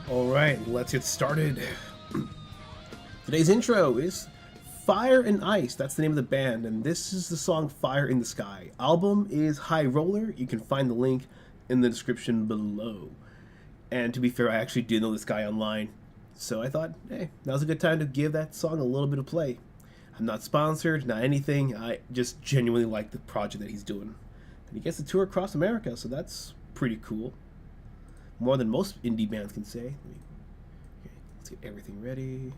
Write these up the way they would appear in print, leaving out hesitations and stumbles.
Alright, let's get started. Today's intro is Fire and Ice, that's the name of the band, and this is the song Fire in the Sky. Album is High Roller, you can find the link in the description below. And to be fair, I actually did know this guy online, so I thought, hey, now's a good time to give that song a little bit of play. I'm not sponsored, not anything, I just genuinely like the project that he's doing. And he gets to tour across America, so that's pretty cool. More than most indie bands can say. Okay, let's get everything ready.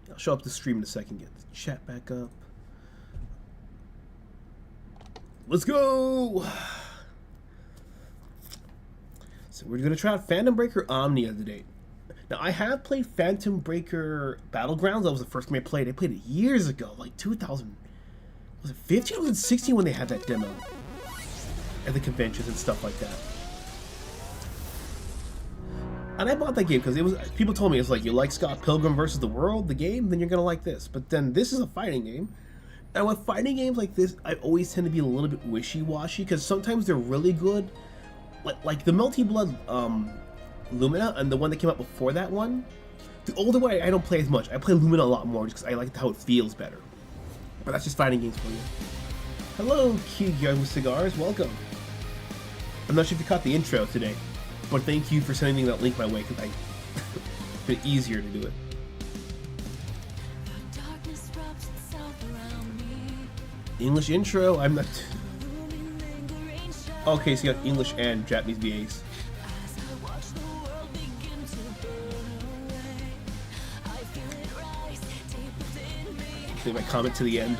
I'll show up the stream in a second, get the chat back up. Let's go! So we're going to try out Phantom Breaker Omnia today. Now, I have played Phantom Breaker Battlegrounds. That was the first game I played. I played it years ago, like 2000. Was it 15 or 2016 when they had that demo? At the conventions and stuff like that. And I bought that game because it was, people told me it's like, you like Scott Pilgrim vs. the World, the game, then you're going to like this. But then this is a fighting game. And with fighting games like this, I always tend to be a little bit wishy-washy because sometimes they're really good. Like the Melty Blood Lumina and the one that came out before that one. The older one I don't play as much. I play Lumina a lot more just because I like how it feels better. But that's just fighting games for you. Hello, Cute Young with Cigars. Welcome. I'm not sure if you caught the intro today. But thank you for sending me that link my way, because it's been easier to do it. English intro, I'm not... Okay, so you got English and Japanese VAs. Leave my comment to the end.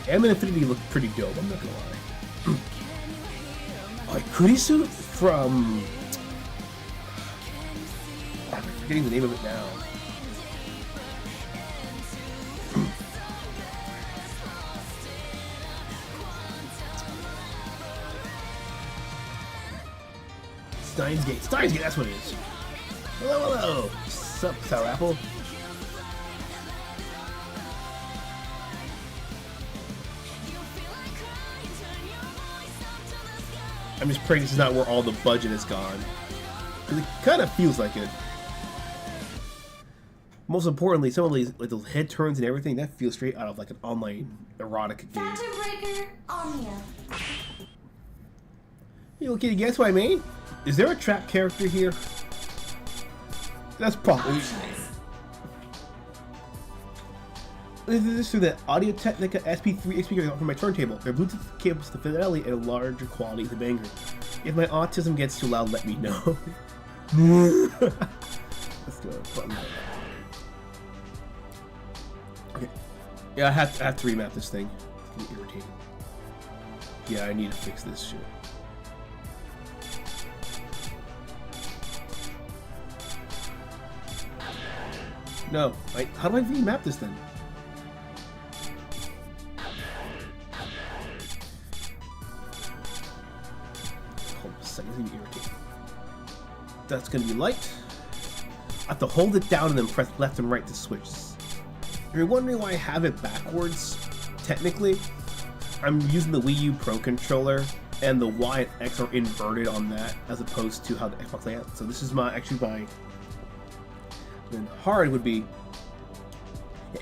M and Infinity look pretty dope, I'm not gonna lie. Like Kurisu from... I'm forgetting the name of it now. Steins Gate, that's what it is. Hello, hello! What's up, Sour Apple? I'm just praying this is not where all the budget is gone. Because it kind of feels like it. Most importantly, some of these, like those head turns and everything, that feels straight out of like an online erotic game. Phantom Breaker Omnia. You can you guess what I mean? Is there a trap character here? That's probably... This is through the Audio Technica SP3 speaker from my turntable. Their Bluetooth cables to fidelity and a larger quality of the banger. If my autism gets too loud, let me know. Let's do a button. Okay. Yeah, I have to remap this thing. It's getting irritating. Yeah, I need to fix this shit. No, how do I remap this then? That's gonna be light. I have to hold it down and then press left and right to switch. If you're wondering why I have it backwards, technically, I'm using the Wii U Pro controller and the Y and X are inverted on that as opposed to how the Xbox layout. So this is actually my then hard would be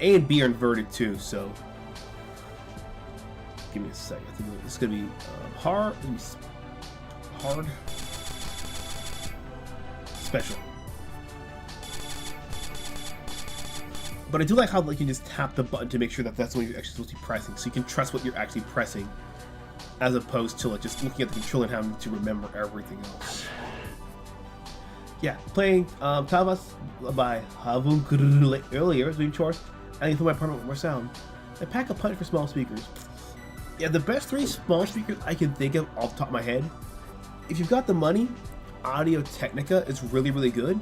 A and B are inverted too, so give me a second. I think this is gonna be hard. Special. But I do like how you can just tap the button to make sure that that's what you're actually supposed to be pressing, so you can trust what you're actually pressing, as opposed to like just looking at the controller and having to remember everything else. Yeah, playing Tavas by Havun earlier, doing chores, adding to my apartment with more sound. I pack a punch for small speakers. Yeah, the best 3 small speakers I can think of off the top of my head, if you've got the money, Audio Technica is really, really good.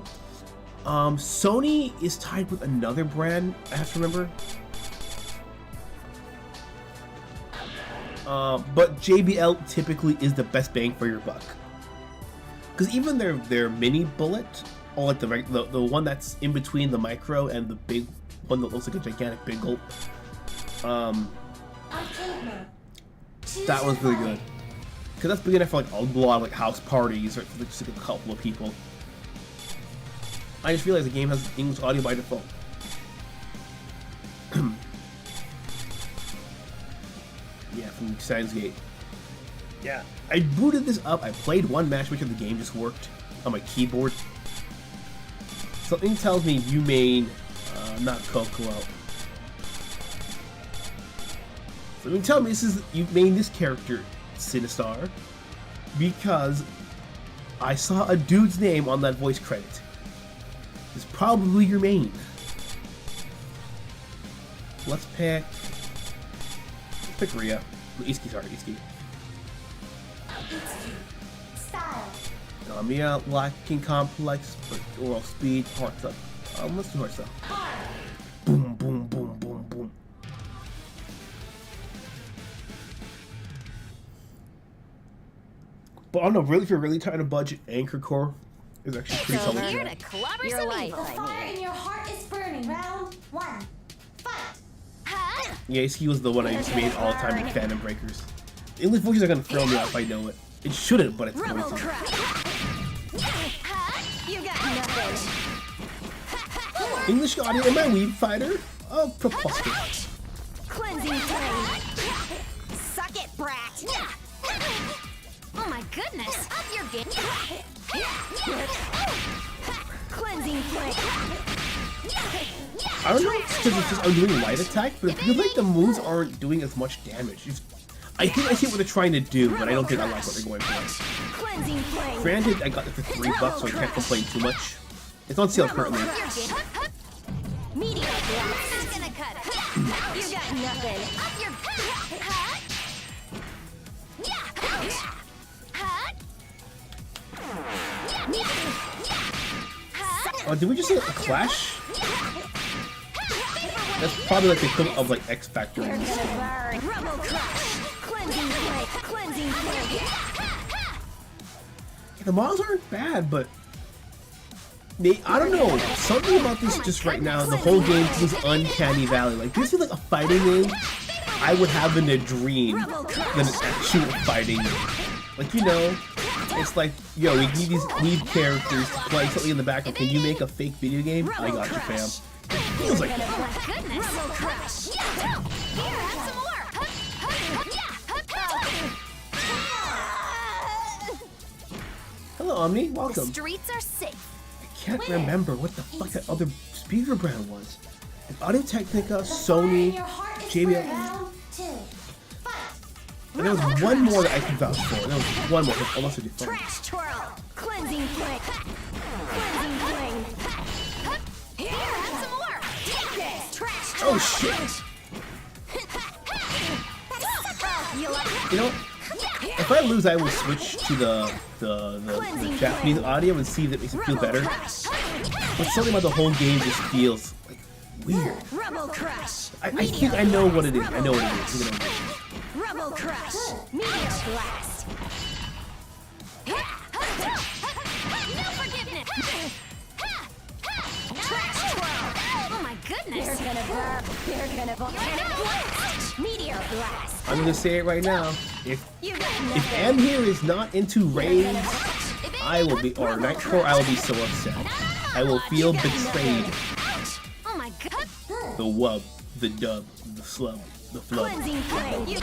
Sony is tied with another brand, I have to remember. But JBL typically is the best bang for your buck. Because even their mini bullet, or like the one that's in between the micro and the big one that looks like a gigantic big gulp, that one's really good. Because that's big enough for like a lot of like house parties or for just like a couple of people. I just realized the game has English audio by default. Yeah, from Steins Gate. Yeah, I booted this up. I played one match, which of the game just worked on my keyboard. Something tells me you main, not Coco. Something tells me you main this character, Sinistar, because I saw a dude's name on that voice credit. It's probably your main. Let's pick Rhea. Iski, sorry, Iski. Style. Omnia, lacking complex, but overall speed, hearts up. Let's do hearts up. Boom, boom, boom, boom, boom. But I don't know, really, if you're really trying to budget, Anchor Core is actually pretty solid. Here to clobber your life. The fire in your heart is burning. Round 1. Fight. Yeah, Iski was the one I used to made all the time in Phantom Breakers. The English voices are gonna throw me off if I know it. It shouldn't, but it's going to. You got nothing. English audio in my Weeb Fighter? Oh, preposterous. Cleansing flame. Suck it, brat. Oh my goodness. Up your game. Cleansing flame. I don't know if it's because I'm doing light attack, but it feels like the moves aren't doing as much damage. I think I see what they're trying to do, but I don't think I like what they're going for. Granted, I got it for $3, so I can't complain too much. It's on sale currently. You got nothing. Up your Oh, did we just see a clash? That's probably like the equivalent of like X Factor in this game. Yeah, the models aren't bad, but I don't know. Something about this just right now, the whole game feels uncanny valley. Like this is like a fighting game I would have in a dream than an actual fighting game. Like, you know, it's like, yo, we need these characters to play something in the background. Can you make a fake video game? I got you, fam. It feels like that. Hello, Omni. Welcome. The streets are safe. I can't remember what the fuck that other speaker brand was. Audio Technica, Sony, JBL. And there was one more that I can vouch for. There was one more, unless I do fun. Trash twirl. Cleansing flame. Cleansing flame. Here, have some more. Take this. Trash twirl. Oh shit. You know, if I lose, I will switch to the Japanese audio and see if it makes it feel better. But something about the whole game just feels like weird. I think I know what it is. I know what it is. Rubble crush. Meteor blast. No forgiveness. Trash twirl. Oh my goodness. You're gonna burn. You're gonna volcanic blast. Meteor blast. I'm gonna say it right now. If M here is not into raids, I will be, or Nightcore, I will be so upset. I will feel betrayed. Oh my god. The wub, the dub, the slub, the flub. Cleansing flame.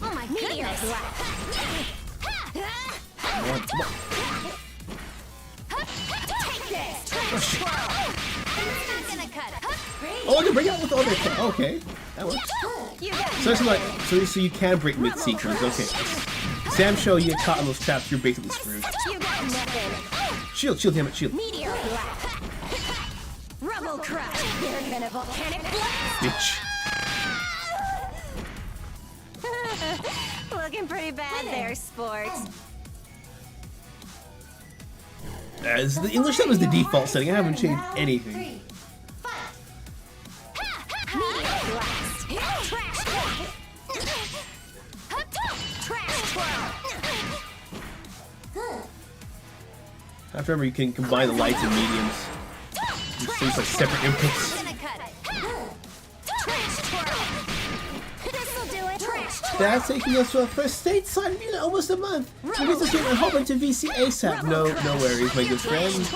Oh my goodness. Come on. Take this. Trash twirl. I'm gonna cut it. Oh, I can break out with all the. Okay, that works. So it's like, so you can break mid sequence. Okay. Sam show you get caught in those traps, you're basically screwed. You got nothing. Shield, damn it, shield. Meteor blast. Rubble crush. You're gonna volcanic blast. Bitch. Looking pretty bad there, sports. As the English sub is the default setting, I haven't changed anything. Medium blast. Trash twirl. Trash twirl. I have to remember you can combine the lights and mediums. These things like separate inputs. That's taking us to our first stateside meeting in almost a month. So we just get my home to VC ASAP. No worries, my good friend.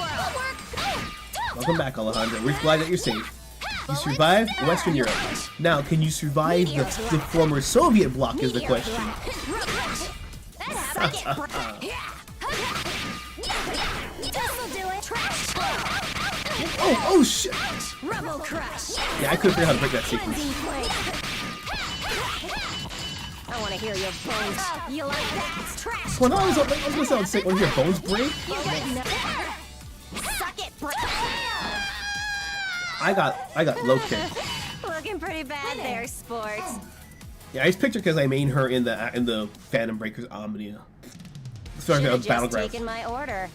Welcome back, Alejandro. We're glad that you're safe. You survived Western Europe. Now, can you survive the former Soviet bloc is the question. Oh shit! Yeah, I couldn't figure out how to break that sequence. I want to hear your bones. You like that? Trash. Well, I was gonna sound sick. Want to hear bones break? Suck it, I got low kick. Looking pretty bad there, sports. Yeah, I just picked her because I main her in the Phantom Breakers Omnia. Sorry, Battlegrounds. Taken my order.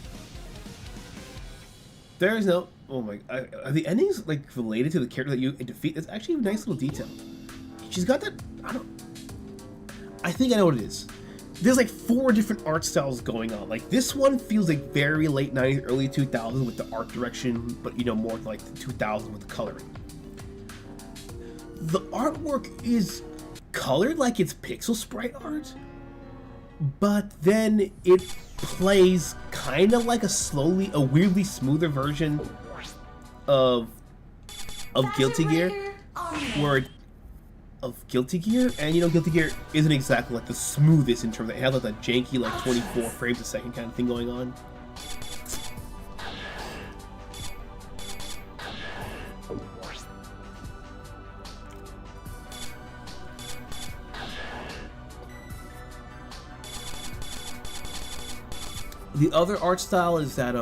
There is no. Oh my! Are the endings like related to the character that you defeat? That's actually a nice little detail. She's got that. I think I know what it is. There's like 4 different art styles going on. Like this one feels like very late 90s, early 2000s with the art direction, but you know, more like the 2000s with the coloring. The artwork is colored like it's pixel sprite art, but then it plays kind of like a weirdly smoother version of Guilty Gear, Guilty Gear, and you know, Guilty Gear isn't exactly like the smoothest in terms of it has like that janky like 24 frames a second kind of thing going on. The other art style is that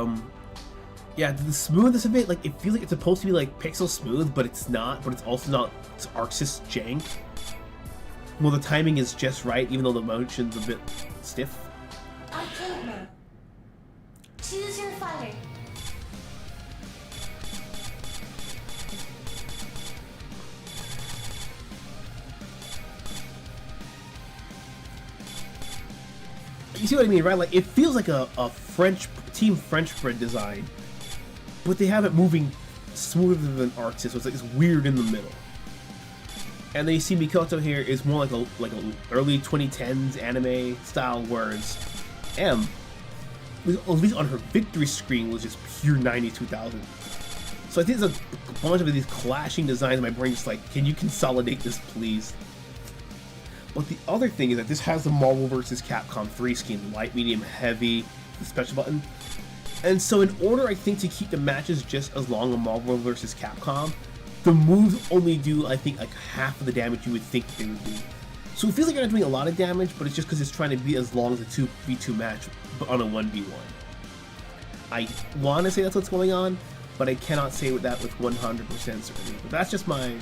yeah, the smoothness of it, like it feels like it's supposed to be like pixel smooth, but it's not. But it's also not. It's Arxis jank. Well, the timing is just right, even though the motion's a bit stiff. Arcade mode. Choose your fighter. You see what I mean, right? Like it feels like a Team French bread design, but they have it moving smoother than Arxis, so it's like it's weird in the middle. And then you see Mikoto here is more like a early 2010s anime style, whereas M, at least on her victory screen, was just pure 90s 2000. So I think there's a bunch of these clashing designs. My brain just like, can you consolidate this, please? But the other thing is that this has the Marvel vs. Capcom 3 scheme, light, medium, heavy, the special button. And so in order, I think, to keep the matches just as long as Marvel vs. Capcom, the moves only do, I think, like half of the damage you would think they would do. So it feels like you're not doing a lot of damage, but it's just because it's trying to be as long as a 2v2 match, but on a 1v1. I want to say that's what's going on, but I cannot say that with 100% certainty. But that's just my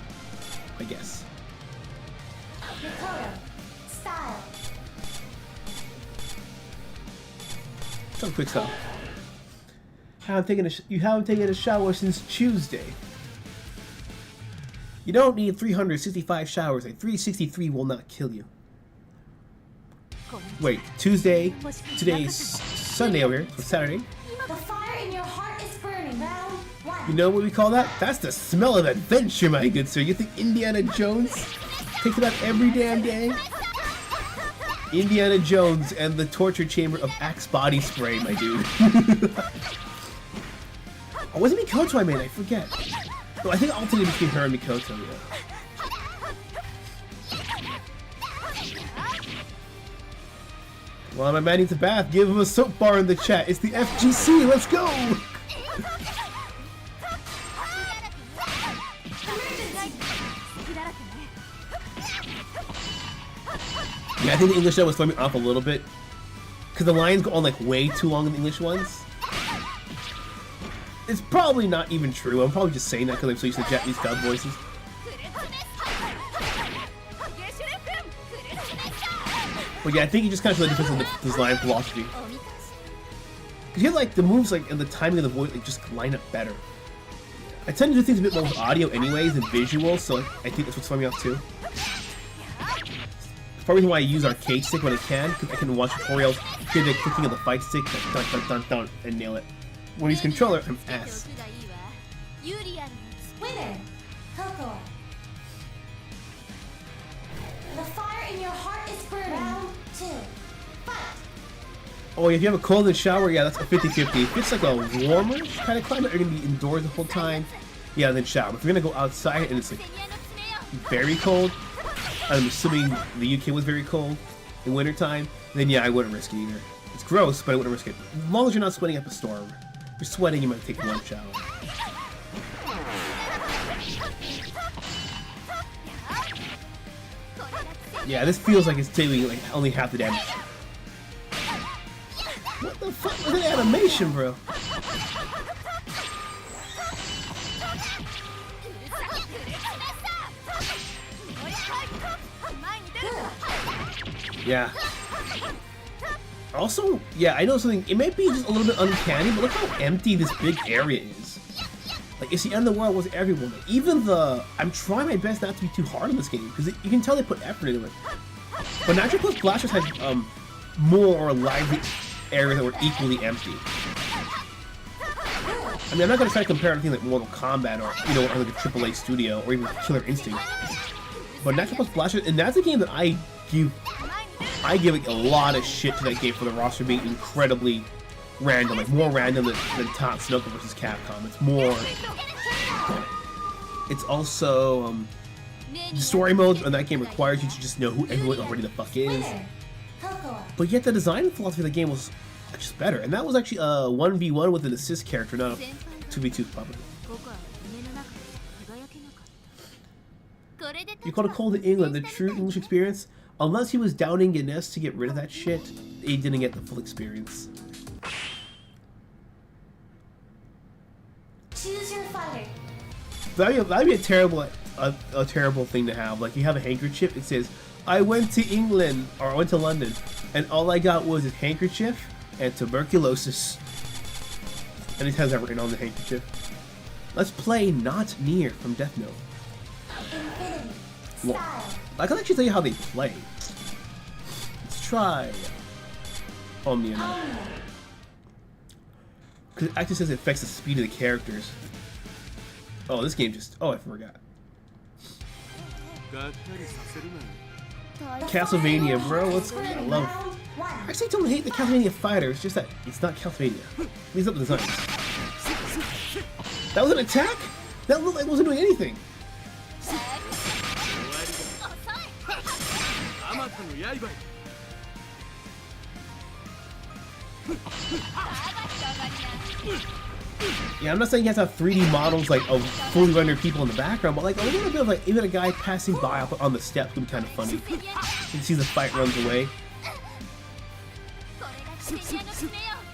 guess. Mikoto. Style. Some quick stuff. You haven't taken a shower since Tuesday. You don't need 365 showers. Like 363 will not kill you. Wait, Tuesday. Today's Sunday over here. So Saturday. The fire in your heart is burning. Round 1. You know what we call that? That's the smell of adventure, my good sir. You think Indiana Jones takes about every damn day? Indiana Jones and the torture chamber of Axe body spray, my dude. Oh, was it Mikoto I made? I forget. No, I think I alternated between her and Mikoto, yeah. While my man needs a bath, give him a soap bar in the chat. It's the FGC, let's go! Yeah, I think the English dub was throwing me off a little bit. Because the lines go on like way too long in the English ones. It's probably not even true. I'm probably just saying that because I'm so used to Japanese dub voices. But yeah, I think it just kind of really depends on the design philosophy. Because you have like the moves like and the timing of the voice like just line up better. I tend to do things a bit more with audio anyways than visual, so I think that's what's throwing me off too. Part of the reason why I use arcade stick when I can, because I can watch tutorials, hear the clicking of the fight stick, dun dun dun dun, and nail it. When I use controller, I'm ass. Winner, Coco. The fire in your heart is burning. Round 2. Fight. Oh, if you have a cold in the shower, yeah, that's a 50-50. If it's like a warmer kind of climate, you're gonna be indoors the whole time, yeah, then shower. If you're gonna go outside and it's like very cold, I'm assuming the UK was very cold in wintertime, then yeah, I wouldn't risk it either. It's gross, but I wouldn't risk it. As long as you're not sweating up a storm. If you're sweating, you might take one shower. Yeah, this feels like it's taking like only half the damage. What the fuck was that animation, bro? Yeah. Also, yeah, I know something. It might be just a little bit uncanny, but look how empty this big area is. Like, it's the end of the world with everyone. Like, even the... I'm trying my best not to be too hard on this game, because you can tell they put effort into it. But Natural Plus Blasters had more lively areas that were equally empty. I mean, I'm not going to try to compare anything like Mortal Kombat or, you know, or like a AAA studio or even Killer Instinct. But Natural Plus Blasters, and that's a game that I give like a lot of shit to that game for the roster being incredibly random, like more random than Tatsunoko vs. Capcom. It's more. It's also the story mode in that game requires you to just know who everyone already the fuck is. But yet the design philosophy of the game was just better, and that was actually a 1v1 with an assist character, not a 2v2 probably. You called a cold in England, the true English experience. Unless he was downing Guinness to get rid of that shit, he didn't get the full experience. Choose your fighter. That'd be a terrible thing to have. Like, you have a handkerchief, it says, I went to England, or I went to London, and all I got was a handkerchief and tuberculosis. And it has that written on the handkerchief. Let's play Not Near from Death Note. Infinity. Well, Style. I can actually tell you how they play. Let's try Omnia. Because it actually says it affects the speed of the characters. Oh, this game just... Oh, I forgot. Castlevania, bro. Let's... I love... I actually don't hate the Castlevania fighter. It's just that it's not Castlevania. These are the designs. That was an attack? That looked like it wasn't doing anything. Yeah, I'm not saying you have to have 3D models like of fully rendered people in the background, but like a little bit of like even a guy passing by on the steps would be kind of funny. You can see the fight runs away.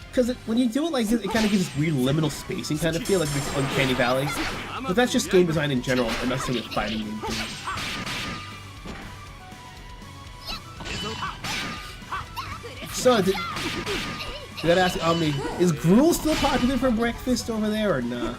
Because when you do it like this, it kind of gives this weird liminal spacing kind of feel, like this uncanny valley. But that's just game design in general, and not necessarily a fighting game thing. So, you gotta ask Omni, is gruel still popular for breakfast over there or nah?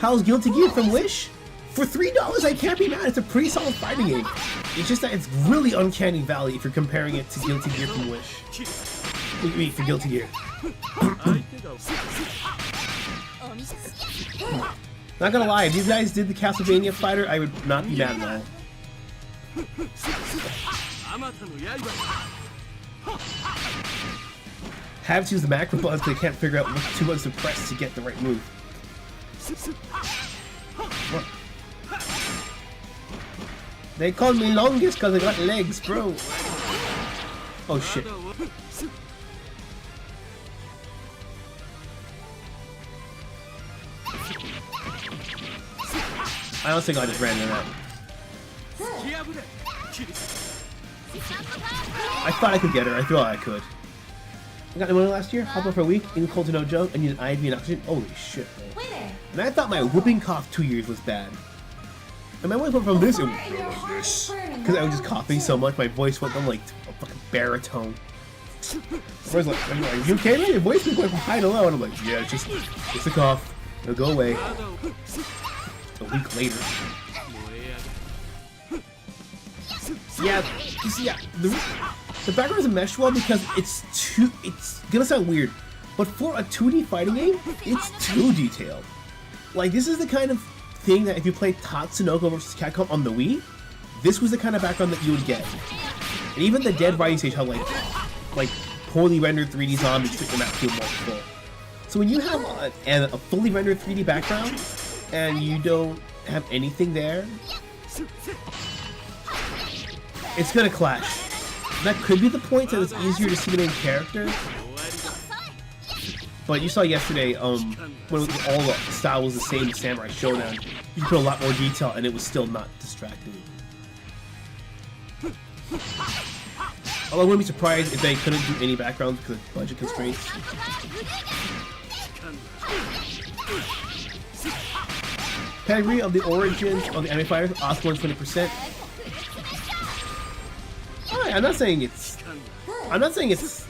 How's Guilty Gear from Wish? For $3, I can't be mad. It's a pretty solid fighting game. It's just that it's really uncanny valley if you're comparing it to Guilty Gear from Wish. What do you mean for Guilty Gear? Not gonna lie, if these guys did the Castlevania fighter, I would not be mad at all. Have to use the macro buttons because they can't figure out what two buttons to press to get the right move. What? They call me longest because I got legs, bro. Oh shit. I don't think I just ran into that. I thought I could get her. I thought I could. I got pneumonia last year. Hopped up for a week. In cold to no joke. I needed an IV and oxygen. Holy shit, bro. And I thought my whooping cough 2 years was bad. And my voice went from this to this. Because I was just coughing so much, my voice went from like a fucking baritone. Whereas like, I'm like, you okay, man? Your voice was going from high to low. And I'm like, yeah, it's a cough. It'll go away. A week later. Yeah, you see, yeah, the background doesn't mesh well because it's gonna sound weird, but for a 2D fighting game, it's too detailed. Like, this is the kind of thing that if you play Tatsunoko vs. Capcom on the Wii, this was the kind of background that you would get. And even the Dead Rising stage had like poorly rendered 3D zombies to make the map feel more full. So when you have a fully rendered 3D background, and you don't have anything there, it's gonna clash. That could be the point that it's easier to see the main character. But you saw yesterday, when all the style was the same as Samurai Showdown, you put a lot more detail and it was still not distracting. Although I wouldn't be surprised if they couldn't do any backgrounds because of budget constraints. Pedigree of the origins of the anime fighters, Osborne 20%. I'm not saying it's oh, I'm not saying it's a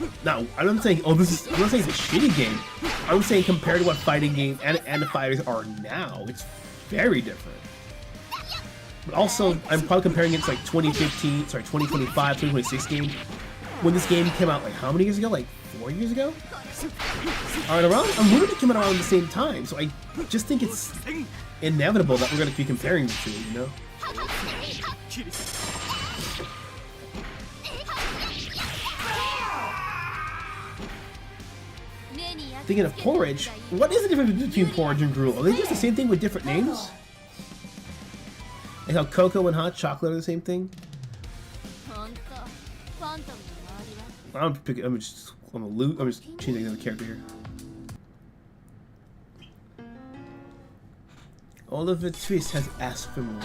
shitty game. I'm saying compared to what fighting game and the fighters are now, it's very different. But also, I'm probably comparing it to like 2025, 2026 games. When this game came out, like how many years ago? Like 4 years ago? Alright, I'm moving to come out around the same time, so I just think it's inevitable that we're going to be comparing the two, you know? Thinking of porridge, what is the difference between porridge and gruel? Are they just the same thing with different names? Like how cocoa and hot chocolate are the same thing? I'm just changing another character here. All of the twist has asked for more.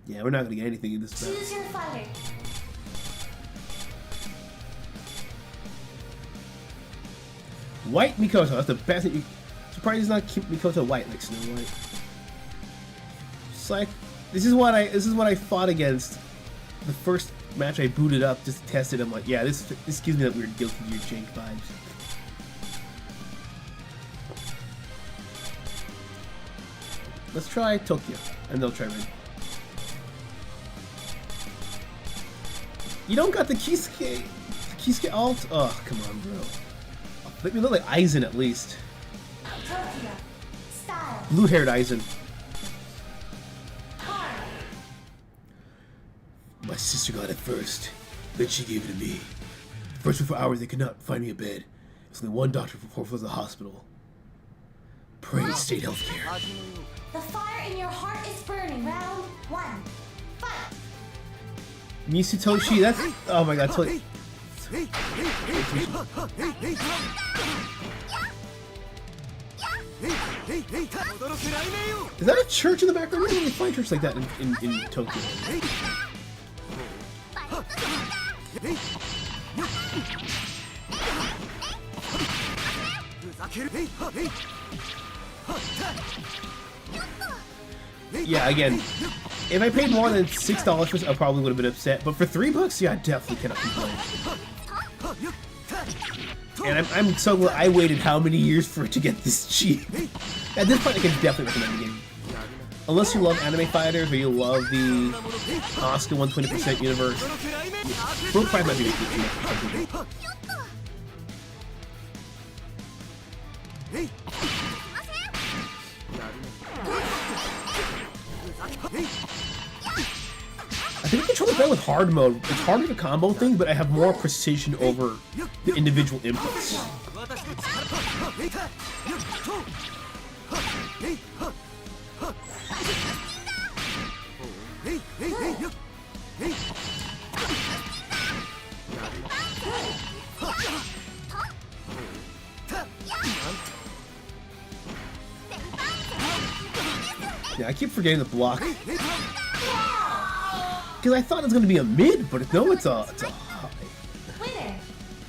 Yeah, we're not gonna get anything in this battle. Choose your fighter. White Mikoto, that's the best thing. Surprised it's not Mikoto white like Snow White. It's like this is what I fought against the first match I booted up just to test it. I'm like, yeah, this gives me that weird Guilty Gear Jank vibes. Let's try Tokyo, and they'll try Red. You don't got the Kisuke alt? Oh, come on, bro. Let me look like Aizen at least. Tokyo. Style. Blue-haired Aizen. Hard. My sister got it first, then she gave it to me. First for hours they could not find me a bed. There's only one doctor for the hospital. Praise state healthcare. The fire in your heart is burning. Round 1. Fight. Misutoshi, that's oh my god, totally. Is that a church in the background? I don't really find church like that in Tokyo. Yeah, again, if I paid more than $6 for this, I probably would have been upset. But for $3, yeah, I definitely cannot complain. And I'm so glad I waited how many years for it to get this cheap. At this point, I can definitely recommend the game. Unless you love anime fighters or you love the Oscar 120% universe, full price might be good. I think I control it better with hard mode. It's harder to combo things, but I have more precision over the individual inputs. Yeah, I keep forgetting the block. Because I thought it was going to be a mid, but no, it's a high. Winner.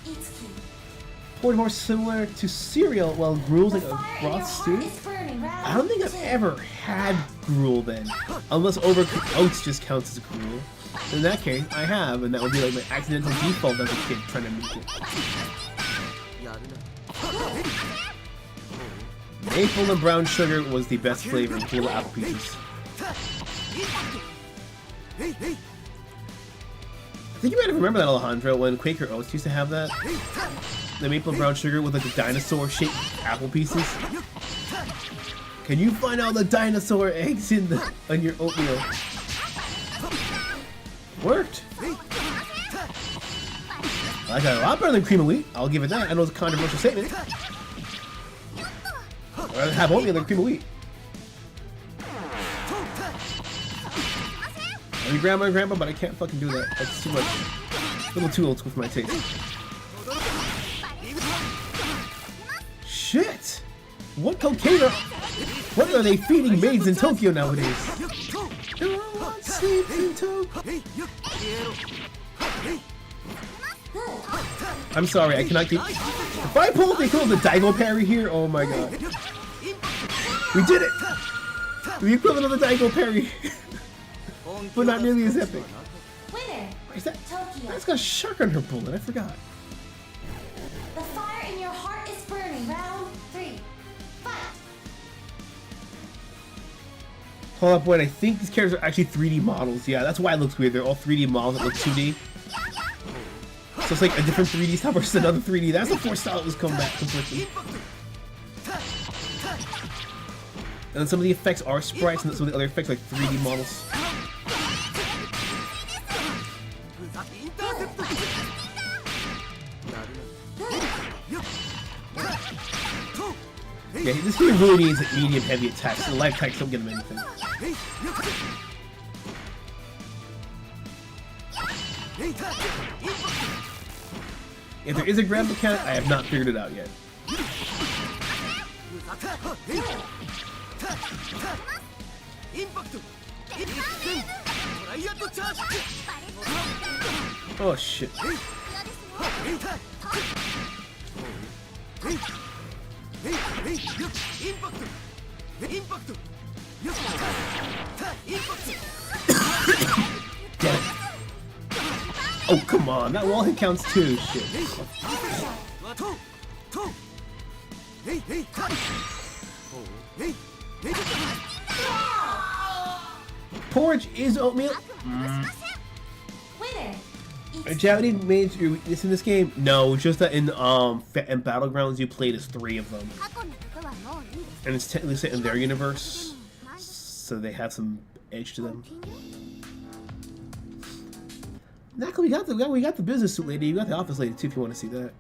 Itsuki. Porridge more similar to cereal, while gruel's like a Fire in your broth heart stew. is burning. Round I don't think I've ever had gruel then. Unless over oats just counts as gruel. In that case, I have, and that would be like my accidental default as a kid trying to make it. Maple and brown sugar was the best flavor in little apple pieces. I think you might have remember that, Alejandro, when Quaker Oats used to have that. The maple and brown sugar with like the dinosaur-shaped apple pieces. Can you find all the dinosaur eggs in your oatmeal? Worked. I got a lot better than cream of wheat. I'll give it that. I know it's a controversial statement. I'd rather have oatmeal than cream of wheat. I mean, grandma and grandpa, but I can't fucking do that. That's too much. A little too old school for my taste. Shit! What cocaine what are they feeding maids in Tokyo nowadays? Everyone sleeps in Tokyo. I'm sorry, I cannot keep. If I pull the equivalent of the Daigo parry here, oh my god. We did it! The equivalent of the Daigo parry. But not nearly as epic. Winner. Is that? Tokyo. That's got a shark on her bullet, I forgot. The fire in your heart is burning. Round 3. Fight. Hold up, wait, I think these characters are actually 3D models. Yeah, that's why it looks weird. They're all 3D models that look 2D. So it's like a different 3D style versus another 3D. That's the fourth style that was come back completely. And then some of the effects are sprites, and some of the other effects are like 3D models. Yeah, this game really needs like medium heavy attacks. The life attacks don't give him anything. If there is a grab mechanic, I have not figured it out yet. Oh shit. Damn it. Oh, come on. That wall hit counts too. Shit. Porridge is oatmeal. Winner. Are Japanese maids your weakness in this game? No, just that in Battlegrounds you played as 3 of them. And it's technically set in their universe, so they have some edge to them. Naka, we got the business suit lady. You got the office lady too, if you want to see that.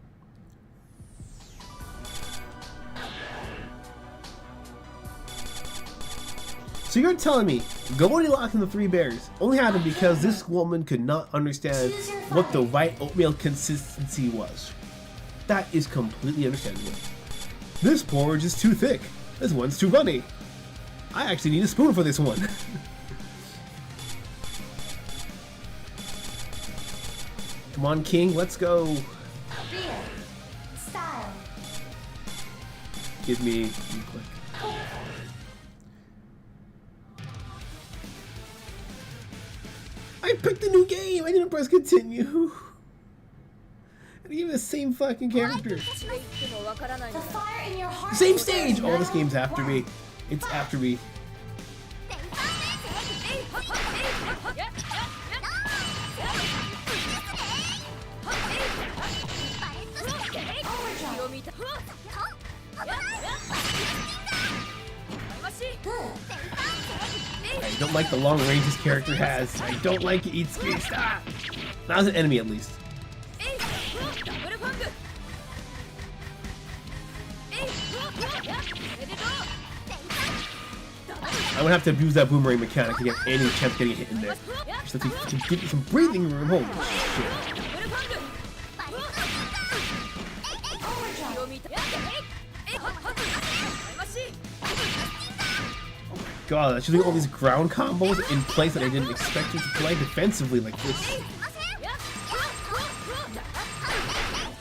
So you're telling me Goldilocks and the Three Bears only happened because this woman could not understand what the right oatmeal consistency was. That is completely understandable. This porridge is too thick. This one's too runny. I actually need a spoon for this one. Come on, King, let's go. Real. Style. Give me quick. I picked a new game! I didn't press continue! And even the same fucking character. The fire in your heart. Same is stage! burning. Oh, this game's after Round me. It's after me. I don't like the long range this character has. I don't like it. Eats me. Stop! Not as an enemy, at least. I would have to abuse that boomerang mechanic to get any chance of getting a hit in there. Just have to give you some breathing room. Holy shit. God, she's doing all these ground combos in place that I didn't expect her to play defensively like this.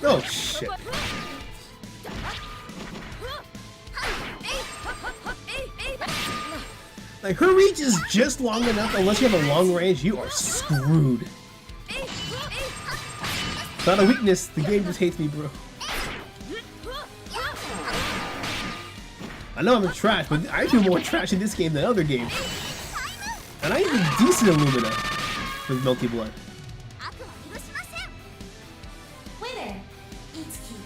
Oh shit. Like, her reach is just long enough. Unless you have a long range, you are screwed. It's not a weakness. The game just hates me, bro. I know I'm trash, but I do more trash in this game than other games. And I even decent Illumina with Melty Blood. Winner, Itsuki.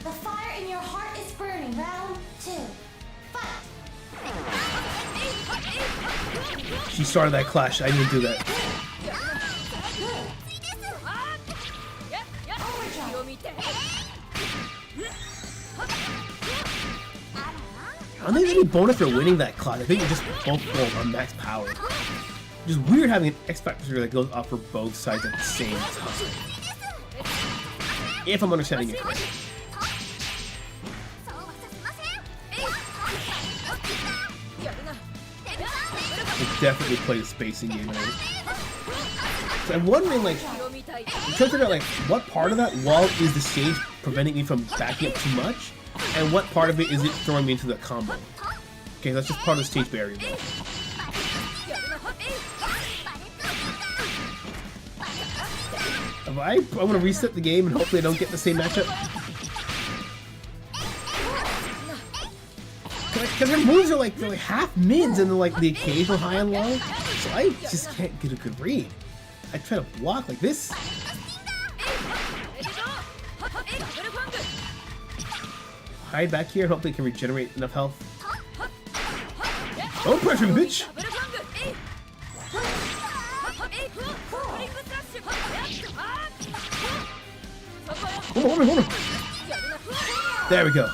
The fire in your heart is burning. Round 2. Fight. She started that clash. I didn't do that. I don't think there's any bonus for winning that clash. I think you're just both going on max power. Just weird having an X factor that goes up for both sides at the same time. If I'm understanding it correctly. It definitely play the spacing game. Right? So I'm wondering, like, I'm trying to figure out, like, what part of that wall is the stage preventing me from backing up too much, and what part of it is it throwing me into the combo. Okay, that's just part of the stage barrier. Though. I want to reset the game and hopefully I don't get the same matchup. Because her moves are like, they're like half mids and then like the occasional high and low. So I just can't get a good read. I try to block like this. Hide back here and hopefully I can regenerate enough health. Don't pressure me, bitch! Hold on. There we go.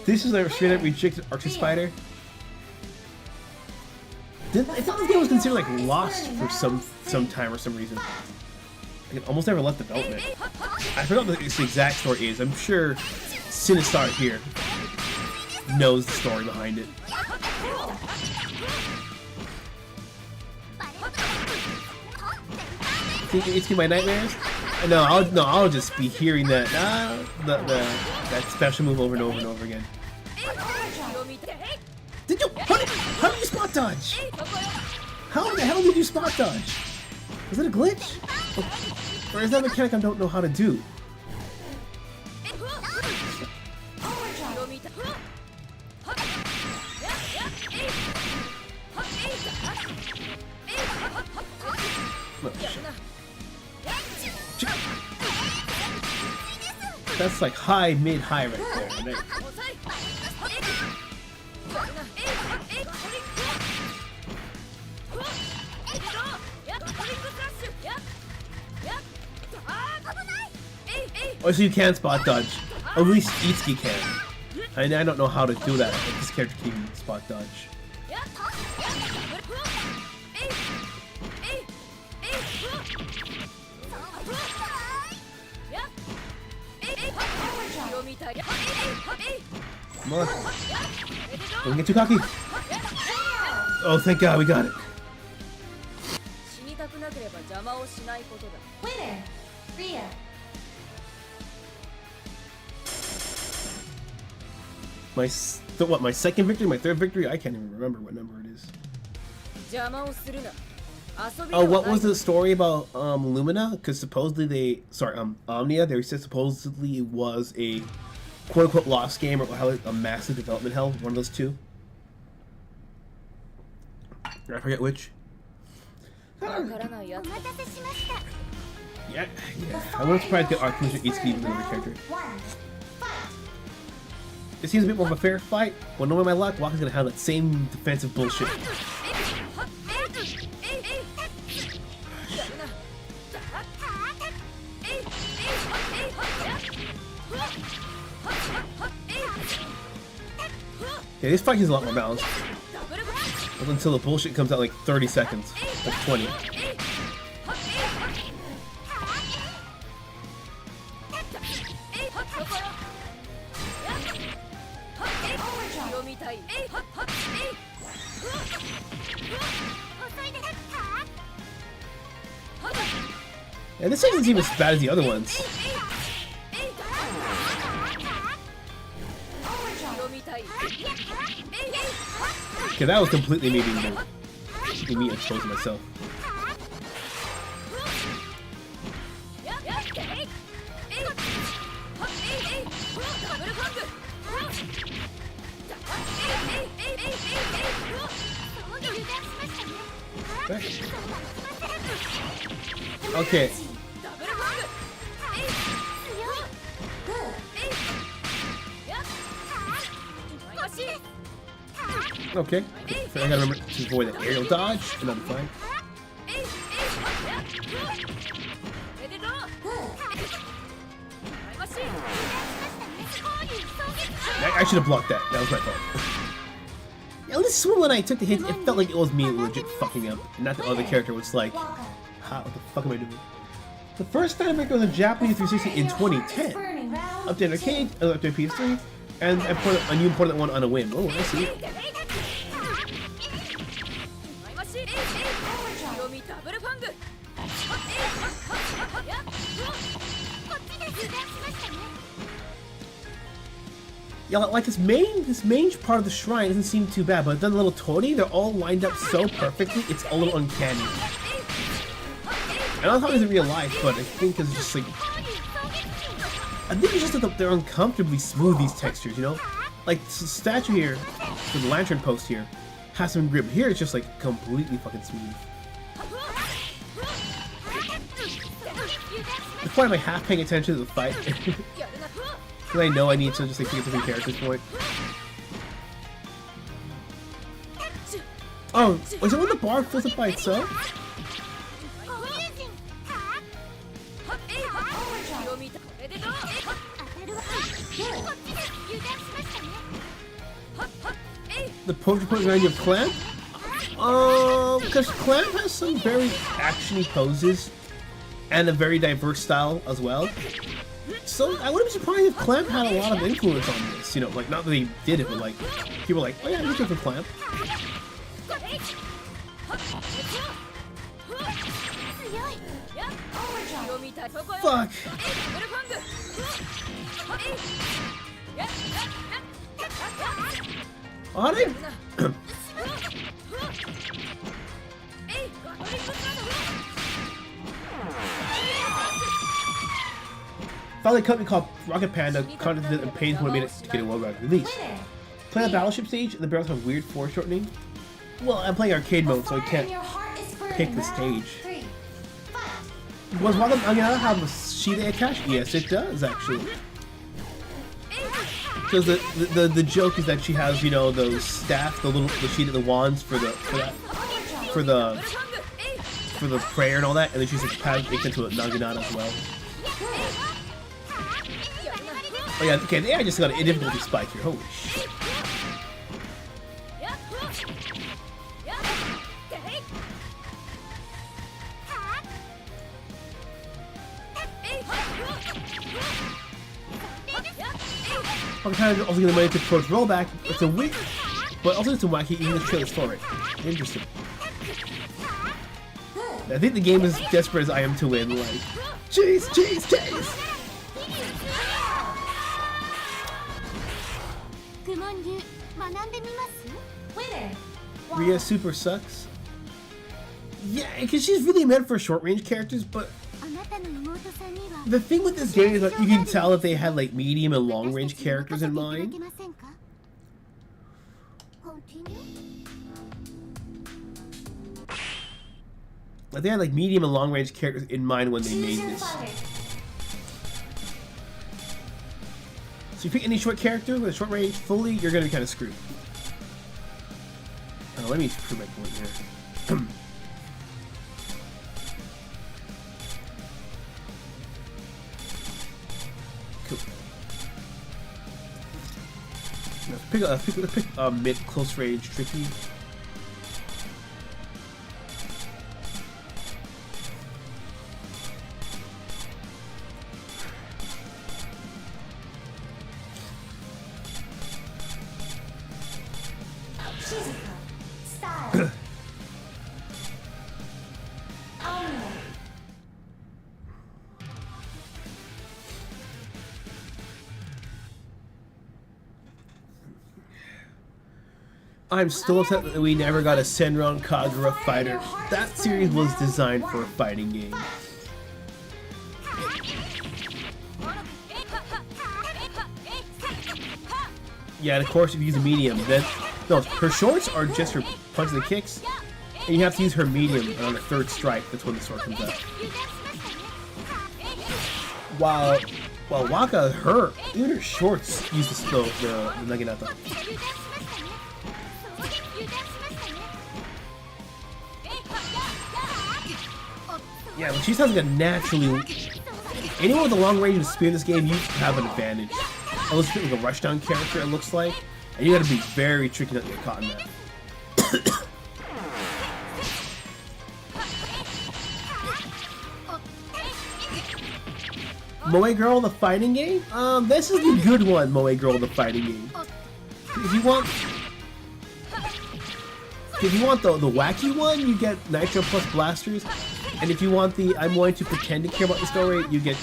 This is a straight up rejected Archie Spider. I thought this game was considered like lost for some time or some reason. It almost never left development. I forgot what the exact story is. I'm sure Sinistar here knows the story behind it. Think it's my nightmares? No, I'll just be hearing that that special move over and over and over again. Did you? How did you spot dodge? How the hell did you spot dodge? Was it a glitch? Or is that a mechanic I don't know how to do? That's like high, mid, high right there. Right? Oh, so you can spot dodge. At least Itsuki can. I don't know how to do that. But this character can spot dodge. Come on. Don't get too cocky. Oh, thank God, we got it. Winner, Ria. My second victory? My third victory? I can't even remember what number it is. Oh, what was the story about Lumina? Because supposedly Omnia, they said supposedly it was a quote-unquote lost game or a massive development hell, one of those two. I forget which. Yeah. I wouldn't surprised to get Archangel Itsuki with another character. It seems a bit more of a fair fight. Well, knowing my luck, Waka's gonna have that same defensive bullshit. Yeah, this fight is a lot more balanced. Until the bullshit comes out like 30 seconds. Like 20. Yeah, this isn't even as bad as the other ones. Okay, that was completely me being me exposing myself. Okay. Okay. So I gotta remember to avoid the aerial dodge, and I'm fine. I should have blocked that. That was my fault. At least when I took the hit, it felt like it was me legit fucking up, and not the other character was like, how the fuck am I doing? The first time I was a Japanese 360 in 2010. Updated arcade, updated PS3, and I put a new important one on a whim. Oh, I see. Yeah, like this main part of the shrine doesn't seem too bad, but then the little toady, they're all lined up so perfectly, it's a little uncanny. I don't know how it's in real life, but I think it's just like, I think it's just that they're uncomfortably smooth, these textures, you know? Like, the statue here, with the lantern post here, has some grip. Here it's just like completely fucking smooth. That's why I'm like half paying attention to the fight. Because I know I need to just like get different characters for it. Oh, was it when the bar fills up by itself? The poster point behind your Clamp? Because Clamp has some very actiony poses and a very diverse style as well. So I wouldn't be surprised if Clamp had a lot of influence on this. You know, like not that they did it, but like people were like, oh yeah, I'm looking for Clamp. Fuck. On it? Finally, a company called Rocket Panda contacted and paid what made it to get a worldwide release. Playing a battleship stage and the barrels have weird foreshortening. Well, I'm playing arcade mode, so I can't pick the stage. Was one of them Omnia have a sheet attached? Yes, it does actually. Because the joke is that she has, you know, those staff, the sheet of the wands for the prayer and all that, and then she's like baked into a naginata as well. Oh yeah, okay, I just got a difficulty spike here. Holy shit. I'm kind of also getting money to approach rollback. It's a weak, but also it's a wacky even the trailers for it. Interesting. I think the game is desperate as I am to win. Like, chase, chase, chase. Rhea super sucks. Yeah, because she's really meant for short-range characters, but the thing with this game is that you can tell that they had like medium and long-range characters in mind. Like they had like medium and long-range characters in mind when they made this. So you pick any short character with a short range fully, you're gonna be kind of screwed. Let me prove my point here. Cool. Let's pick mid close range tricky. I'm still upset that we never got a Senran Kagura fighter. That series was designed for a fighting game. Yeah, and of course if you use a medium, then no, her shorts are just her punches and kicks, and you have to use her medium, and on the third strike, that's when the sword comes out. While Waka, even her shorts use the Naginata. Yeah, but she sounds like a naturally. Anyone with a long range of spear in this game, you have an advantage. Unless you're like a rushdown character, it looks like, and you gotta be very tricky not to get caught in that. Moe Girl, the fighting game? This is the good one, Moe Girl, the fighting game. If you want the wacky one, you get Nitro plus blasters, and if you want the I'm going to pretend to care about the story, you get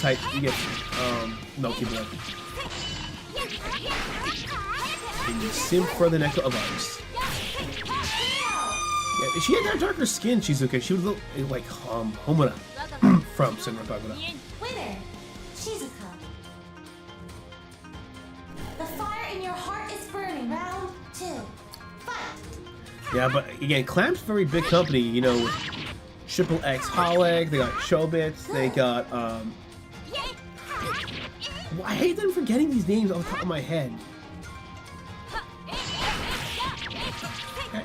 Milky Blood. And you simp for the Necro of Ice. Yeah, if she had that darker skin, Shizuka, she would look like Homura from Senran Kagura. Winner, Shizuka. The fire in your heart is burning. Round 2. Fight. Yeah, but again, Clamp's a very big company, you know, with Triple X Holeg, they got Showbits, they got, I hate them forgetting these names off the top of my head.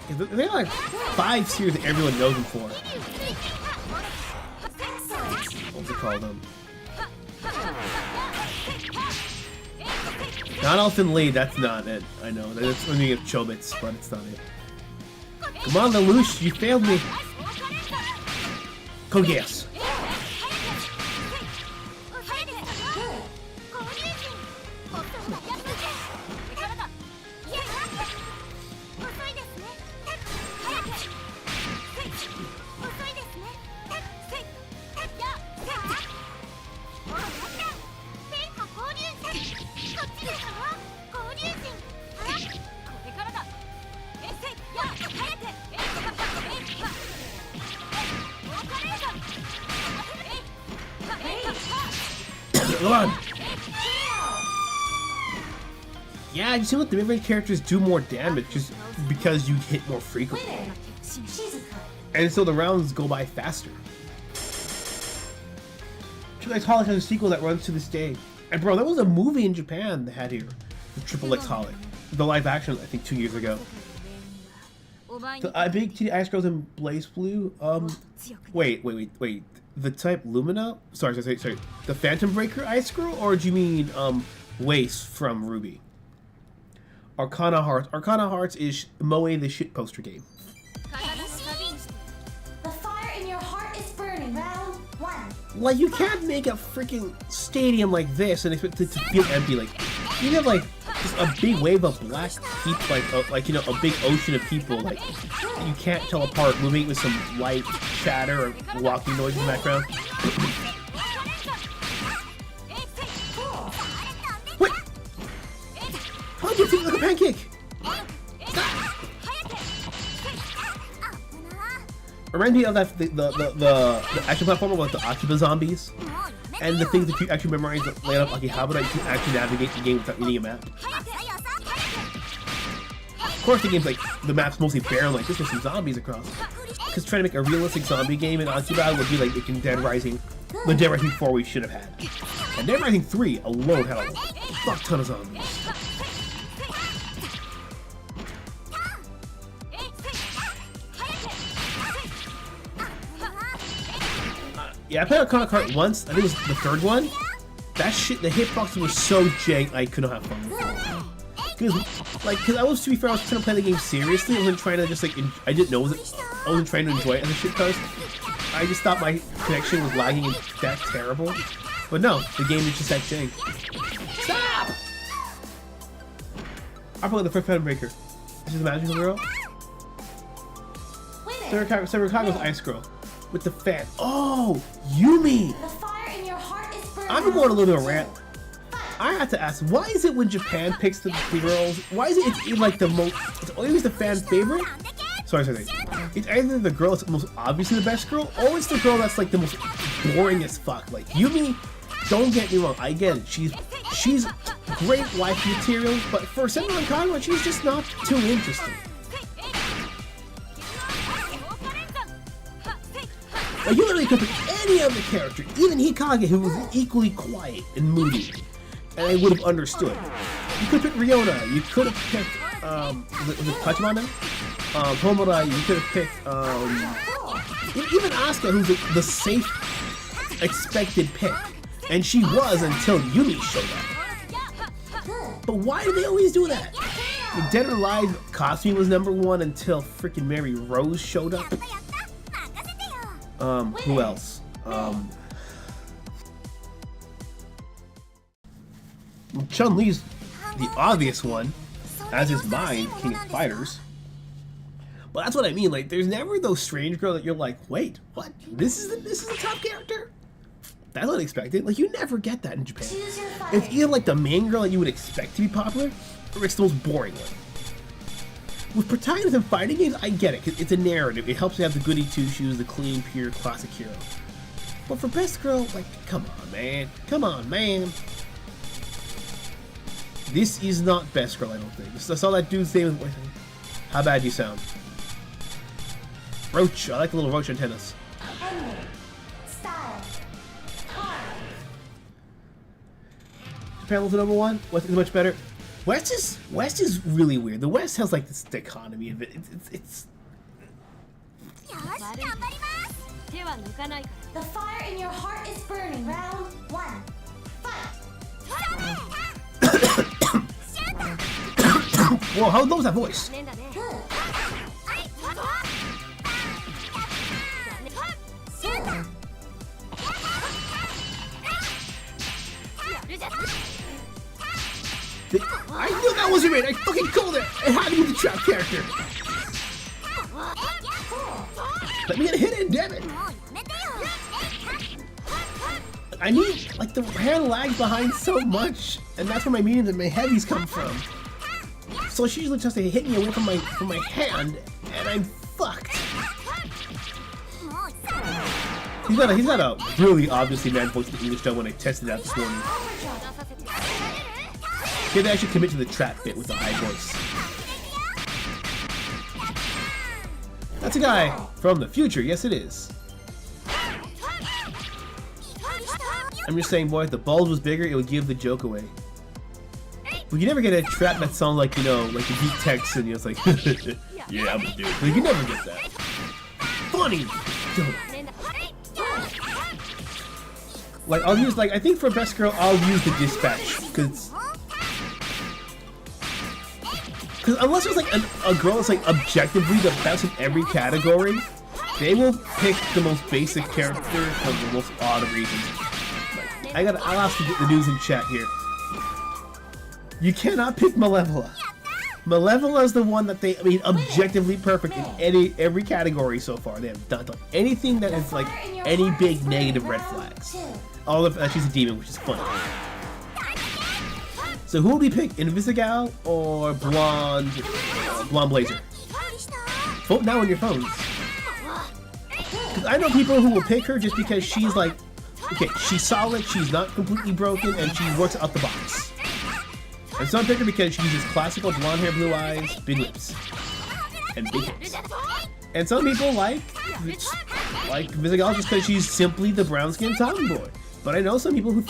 They have like 5 series that everyone knows them for. What's it called? Not Elfin Lee, that's not it. I know, that's when you get Chobits, but it's not it. Come on, Lelouch, you failed me. Kogias. Come on. Yeah, you see what the mid-range characters do more damage just because you hit more frequently. Winner, Shizuka. And so the rounds go by faster. Triple X Holic has a sequel that runs to this day. And bro, there was a movie in Japan that had here, the Triple X Holic. The live action, I think 2 years ago. The Big Titty Ice Girls in Blaze Blue. Wait. The type Lumina? Sorry. The Phantom Breaker Ice Girl? Or do you mean, Waste from Ruby? Arcana Hearts. Arcana Hearts is Moe the shit poster game. The fire in your heart is burning. Round 1. Like, you can't make a freaking stadium like this and expect it to feel empty. Like, you have like just a big wave of black people, like you know, a big ocean of people. Like, you can't tell apart. Moving with some light chatter or walking noise in the background. What? How do you think like a pancake? Stop! Remind me of that the action platformer with the Akiba zombies. And the things that you actually memorize that lay up Akihabara, you can actually navigate the game without needing a map. Of course, the game's like, the map's mostly barren, like this with some zombies across. Because trying to make a realistic zombie game in Akiba would be like making Dead Rising, the Dead Rising 4 we should have had. And Dead Rising 3 alone had a fuck ton of zombies. Yeah, I played Arcana Kart once. I think it was the third one. That shit, the hitboxing was so jank, I couldn't have fun with it. Because I was, to be fair, I was trying to play the game seriously. I wasn't trying to just, like, I didn't know it. I wasn't trying to enjoy it as a shit post. I just thought my connection was lagging and that terrible. But no, the game is just that jank. Stop! I played the first Phantom Breaker. This is the magical girl. Sarakago's Ice Girl. With the fan. Oh, Yumi! The fire in your heart is burning. I'm going a little bit of rant. I have to ask, why is it when Japan picks the girls, why is it it's like the most, it's always the fan favorite? Sorry. It's either the girl that's most obviously the best girl, or it's the girl that's like the most boring as fuck. Like Yumi, don't get me wrong, I get it. She's great wife material, but for Senran Kagura, she's just not too interesting. Like, you literally could pick any other character, even Hikage, who was equally quiet and moody, and I would have understood. You could pick Ryona, you could have picked, was it Pachimon now? Homura, you could have picked, even Asuka, who's the safe, expected pick. And she was until Yumi showed up. But why do they always do that? In Dead or Alive, Kasumi was #1 until freaking Mary Rose showed up. Who else? Chun-Li's the obvious one, as is mine, King of Fighters. But that's what I mean, like, there's never those strange girl that you're like, wait, what? This is the top character? That's unexpected. Like, you never get that in Japan. It's either like the main girl that you would expect to be popular, or it's the most boring one. With protagonists in fighting games, I get it, because it's a narrative. It helps you have the goody two-shoes, the clean, pure, classic hero. But for best girl, like, come on, man. Come on, man. This is not best girl, I don't think. I saw that dude's name. How bad do you sound? Roach. I like the little roach antennas. Japan was the #1. West is much better. West is really weird. The West has like this dichotomy of it. It's The fire in your heart is burning. Round 1. Fight. Whoa, how low was that voice? I knew that wasn't right. I fucking called it. It had to be the trap character. Let me get a hit in, damn it. I need, like, the hand lags behind so much, and that's where my mediums and my heavies come from. So she usually just hit me away from my hand, and I'm fucked. He's got a really obviously man voice in the English dub when I tested it out this morning. Maybe I should commit to the trap bit with the high voice. That's a guy from the future, yes it is. I'm just saying, boy, if the bulge was bigger, it would give the joke away. We can never get a trap that sounds like, you know, like a deep text and it's like, yeah, I'm gonna do it. We can never get that. Funny! Like, I'll use, like, I think for best girl, I'll use the dispatch, because unless there's like a girl that's like objectively the best in every category, they will pick the most basic character for the most odd reasons. Like, I'll ask the news in chat here. You cannot pick Malevola. Malevola is the one that they, I mean, objectively perfect in every category so far. They have done anything that is like any big negative red flags. All of she's a demon, which is funny. So who would we pick, Invisigal or Blonde Blazer? Vote now on your phones. Because I know people who will pick her just because she's like, okay, she's solid, she's not completely broken, and she works out the box. And some pick her because she uses classical blonde hair, blue eyes, big lips, and big hips. And some people like Invisigal just because she's simply the brown skin tomboy. But I know some people who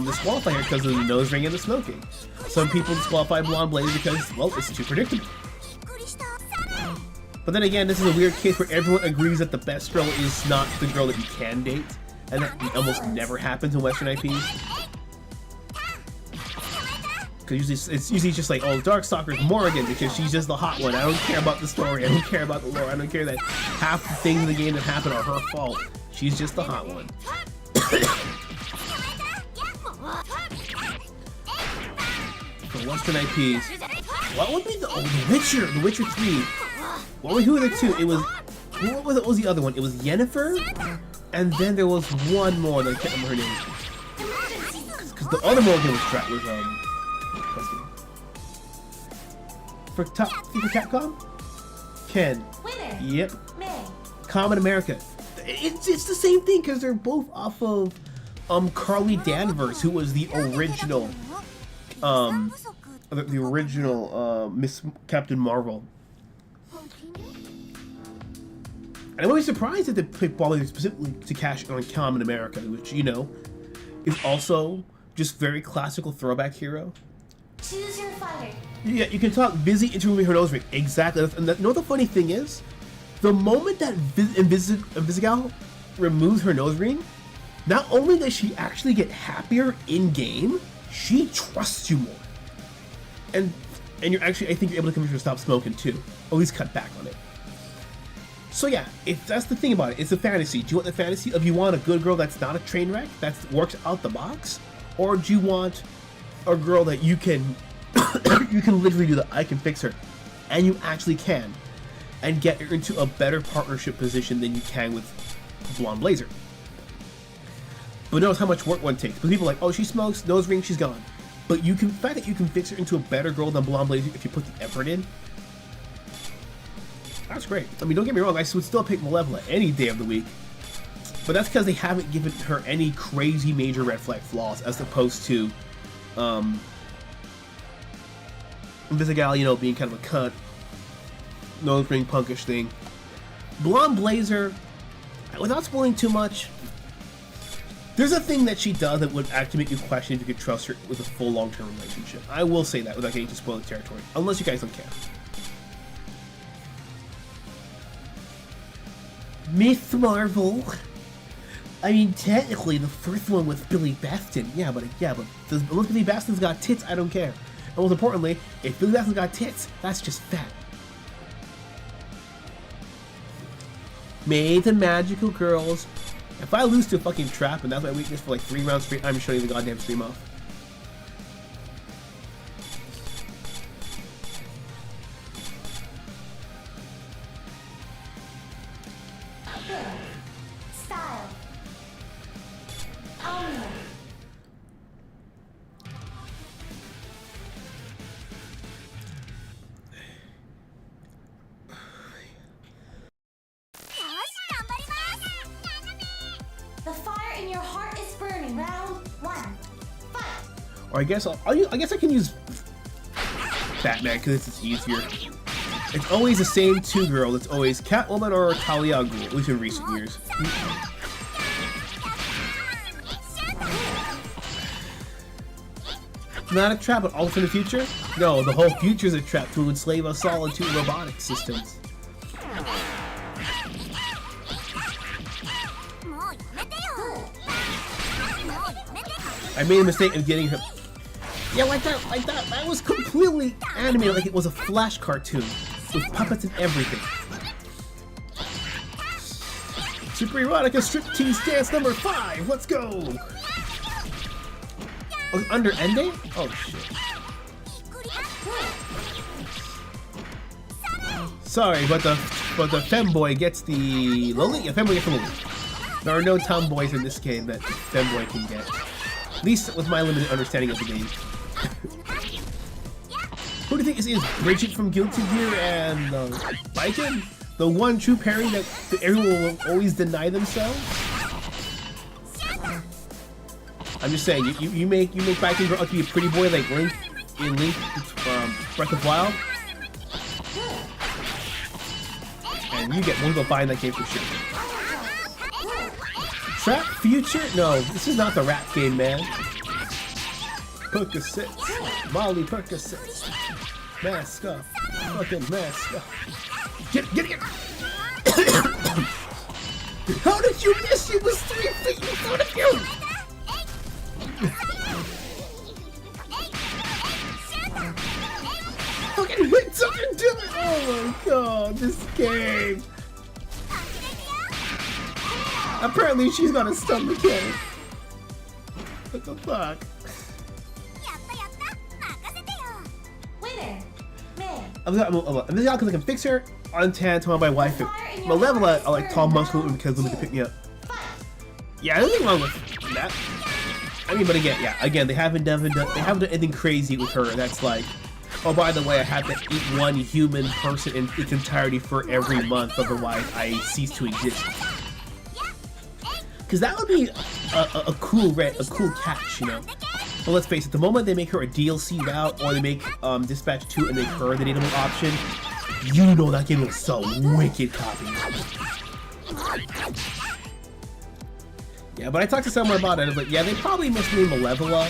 disqualify her because of the nose ring and the smoking. Some people disqualify Blonde Blazer because, well, it's too predictable. But then again, this is a weird case where everyone agrees that the best girl is not the girl that you can date, and that almost never happens in Western IPs. Because it's usually just like, oh, Darkstalker's Morrigan because she's just the hot one. I don't care about the story, I don't care about the lore, I don't care that half the things in the game that happen are her fault. She's just the hot one. For Western IPs, what would be the Witcher? The Witcher 3. Who were the two? It was what was the other one? It was Yennefer, and then there was one more that I can't remember her name. because the other Mulligan was what's it? For Capcom? Ken. Winner. Yep. May. Common America. It's the same thing because they're both off of Carly Danvers, who was the original Miss Captain Marvel. And I'm always surprised that they picked Bobby specifically to cash on Common America, which, you know, is also just very classical throwback hero. Choose your fighter. Yeah, you can talk busy interviewing her nose ring. Exactly. And you know what the funny thing is? The moment that Invisigal removes her nose ring, not only does she actually get happier in-game, she trusts you more. And you're actually, I think you're able to convince her to stop smoking too. Or at least cut back on it. So yeah, that's the thing about it. It's a fantasy. Do you want the fantasy of you want a good girl that's not a train wreck, that works out the box? Or do you want a girl that you can you can literally do the I can fix her, and you actually can, and get her into a better partnership position than you can with Blonde Blazer? But notice how much work one takes. But people are like, oh, she smokes, nose ring, she's gone. But the fact that you can fix her into a better girl than Blonde Blazer if you put the effort in, that's great. I mean, don't get me wrong, I would still pick Malevola any day of the week. But that's because they haven't given her any crazy major red flag flaws, as opposed to Invisigal, you know, being kind of a cunt, nose ring punkish thing. Blonde Blazer, without spoiling too much, there's a thing that she does that would actually make you question if you could trust her with a full long-term relationship. I will say that without getting to spoil the territory, unless you guys don't care. Miss Marvel. I mean, technically, the first one was Billy Baston. Yeah, but unless Billy Baston's got tits, I don't care. And most importantly, if Billy Baston's got tits, that's just fat. May the magical girls. If I lose to a fucking trap and that's my weakness for like 3 rounds straight, I'm shutting the goddamn stream off. Style. Omnia. The fire in your heart is burning. Round 1. Fight. Or I guess I can use Batman because it's easier. It's always the same 2 girls. It's always Catwoman or Talia al Ghul, at least in recent years. Not a trap, but also in the future? No, the whole future is a trap to enslave us all into robotic systems. I made a mistake of getting her. Yeah, like that. That was completely animated like it was a Flash cartoon with puppets and everything. Super Erotica Striptease Dance number 5. Let's go. Oh, under Ende? Oh shit. Sorry, but the femboy gets the loli. Yeah, femboy gets the loli. There are no tomboys in this game that femboy can get. At least with my limited understanding of the game. Who do you think is Bridget from Guilty Gear and Viking? The one true pairing that everyone will always deny themselves? I'm just saying, you make Viking grow up to be a pretty boy like Link in Breath of Wild, and you get one go buy in that game for sure. Trap Future? No, this is not the rap game, man. Percocets, Molly Percocets, mask up, fucking mask up. Get it! How did you miss? She was 3 feet in front of you! Fucking hit something to it! Oh my god, this game! Apparently she's got a stun mechanic. What the fuck? Winner. May. I'm just because I can fix her on 10 to my wife. Malevola, I like tall muscle because women can pick me up. Yeah, there's nothing wrong with that. I mean, but again, yeah, again, they haven't done anything crazy with her. That's like, oh, by the way, I have to eat one human person in its entirety for every month, otherwise I cease to exist. Because that would be a cool catch, you know. But let's face it, the moment they make her a DLC route, or they make Dispatch 2 and make her the dateable option, you know that game will sell wicked copies. Yeah, but I talked to someone about it, and I was like, yeah, they probably must name Malevola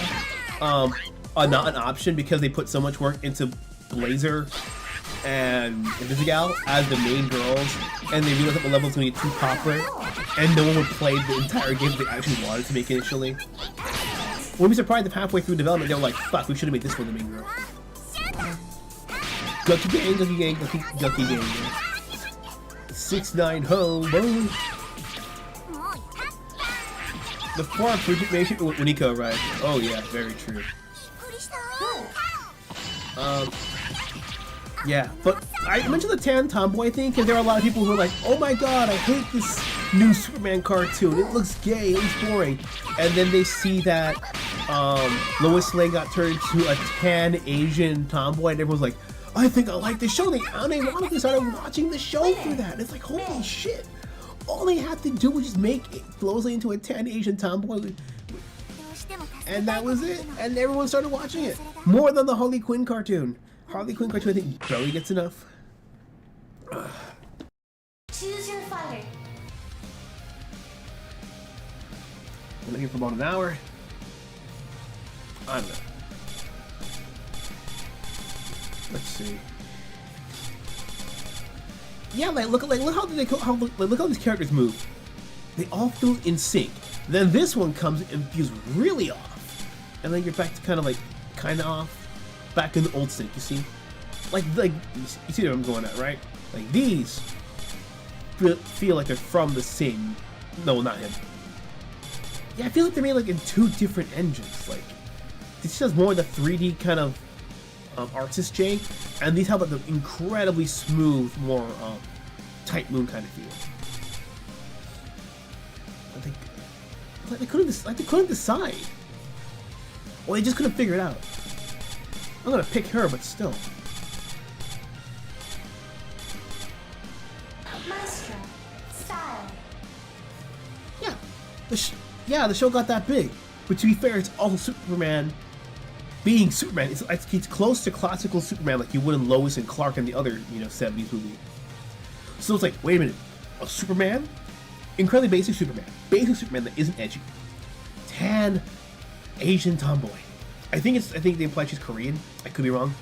not an option because they put so much work into Blazer and Invisigal as the main girls, and they realized that Malevola's gonna get too popular, and no one would play the entire game they actually wanted to make initially. We'll be surprised if halfway through development they're like, fuck, we should have made this one the main girl. Gucky gang, gucky gang, gucky gang. 6ix9ine homo. The forum for information with RiKo, right? Oh yeah, very true. Yeah, but I mentioned the tan tomboy thing because there are a lot of people who are like, oh my god, I hate this new Superman cartoon. It looks gay, it looks boring. And then they see that Lois Lane got turned into a tan Asian tomboy, and everyone's like, I think I like the show. They ironically started watching the show for that. And it's like, holy shit. All they had to do was just make Lois Lane into a tan Asian tomboy. And that was it. And everyone started watching it. More than the Harley Quinn cartoon. Harley Quinn cartoon, I think, barely gets enough. Choose your fighter. Been looking for about an hour. I don't know. Let's see. Yeah, look how these characters move. They all feel in sync. Then this one comes and feels really off, and then you're back to kind of off, back in the old sync. You see, like you see what I'm going at, right? Like these feel like they're from the same. No, not him. Yeah, I feel like they're made like in two different engines. Like this has more of the 3D kind of artist J, and these have like the incredibly smooth, more tight moon kind of feel. They couldn't decide. Well, they just couldn't figure it out. I'm gonna pick her, but still. Maestro. Style. Yeah, the show got that big. But to be fair, it's also Superman being Superman. It's close to classical Superman, like you would in Lois and Clark and the other 70s movie. So it's like, wait a minute, a Superman? Incredibly basic Superman that isn't edgy. Tan Asian tomboy. I think they imply she's Korean. I could be wrong.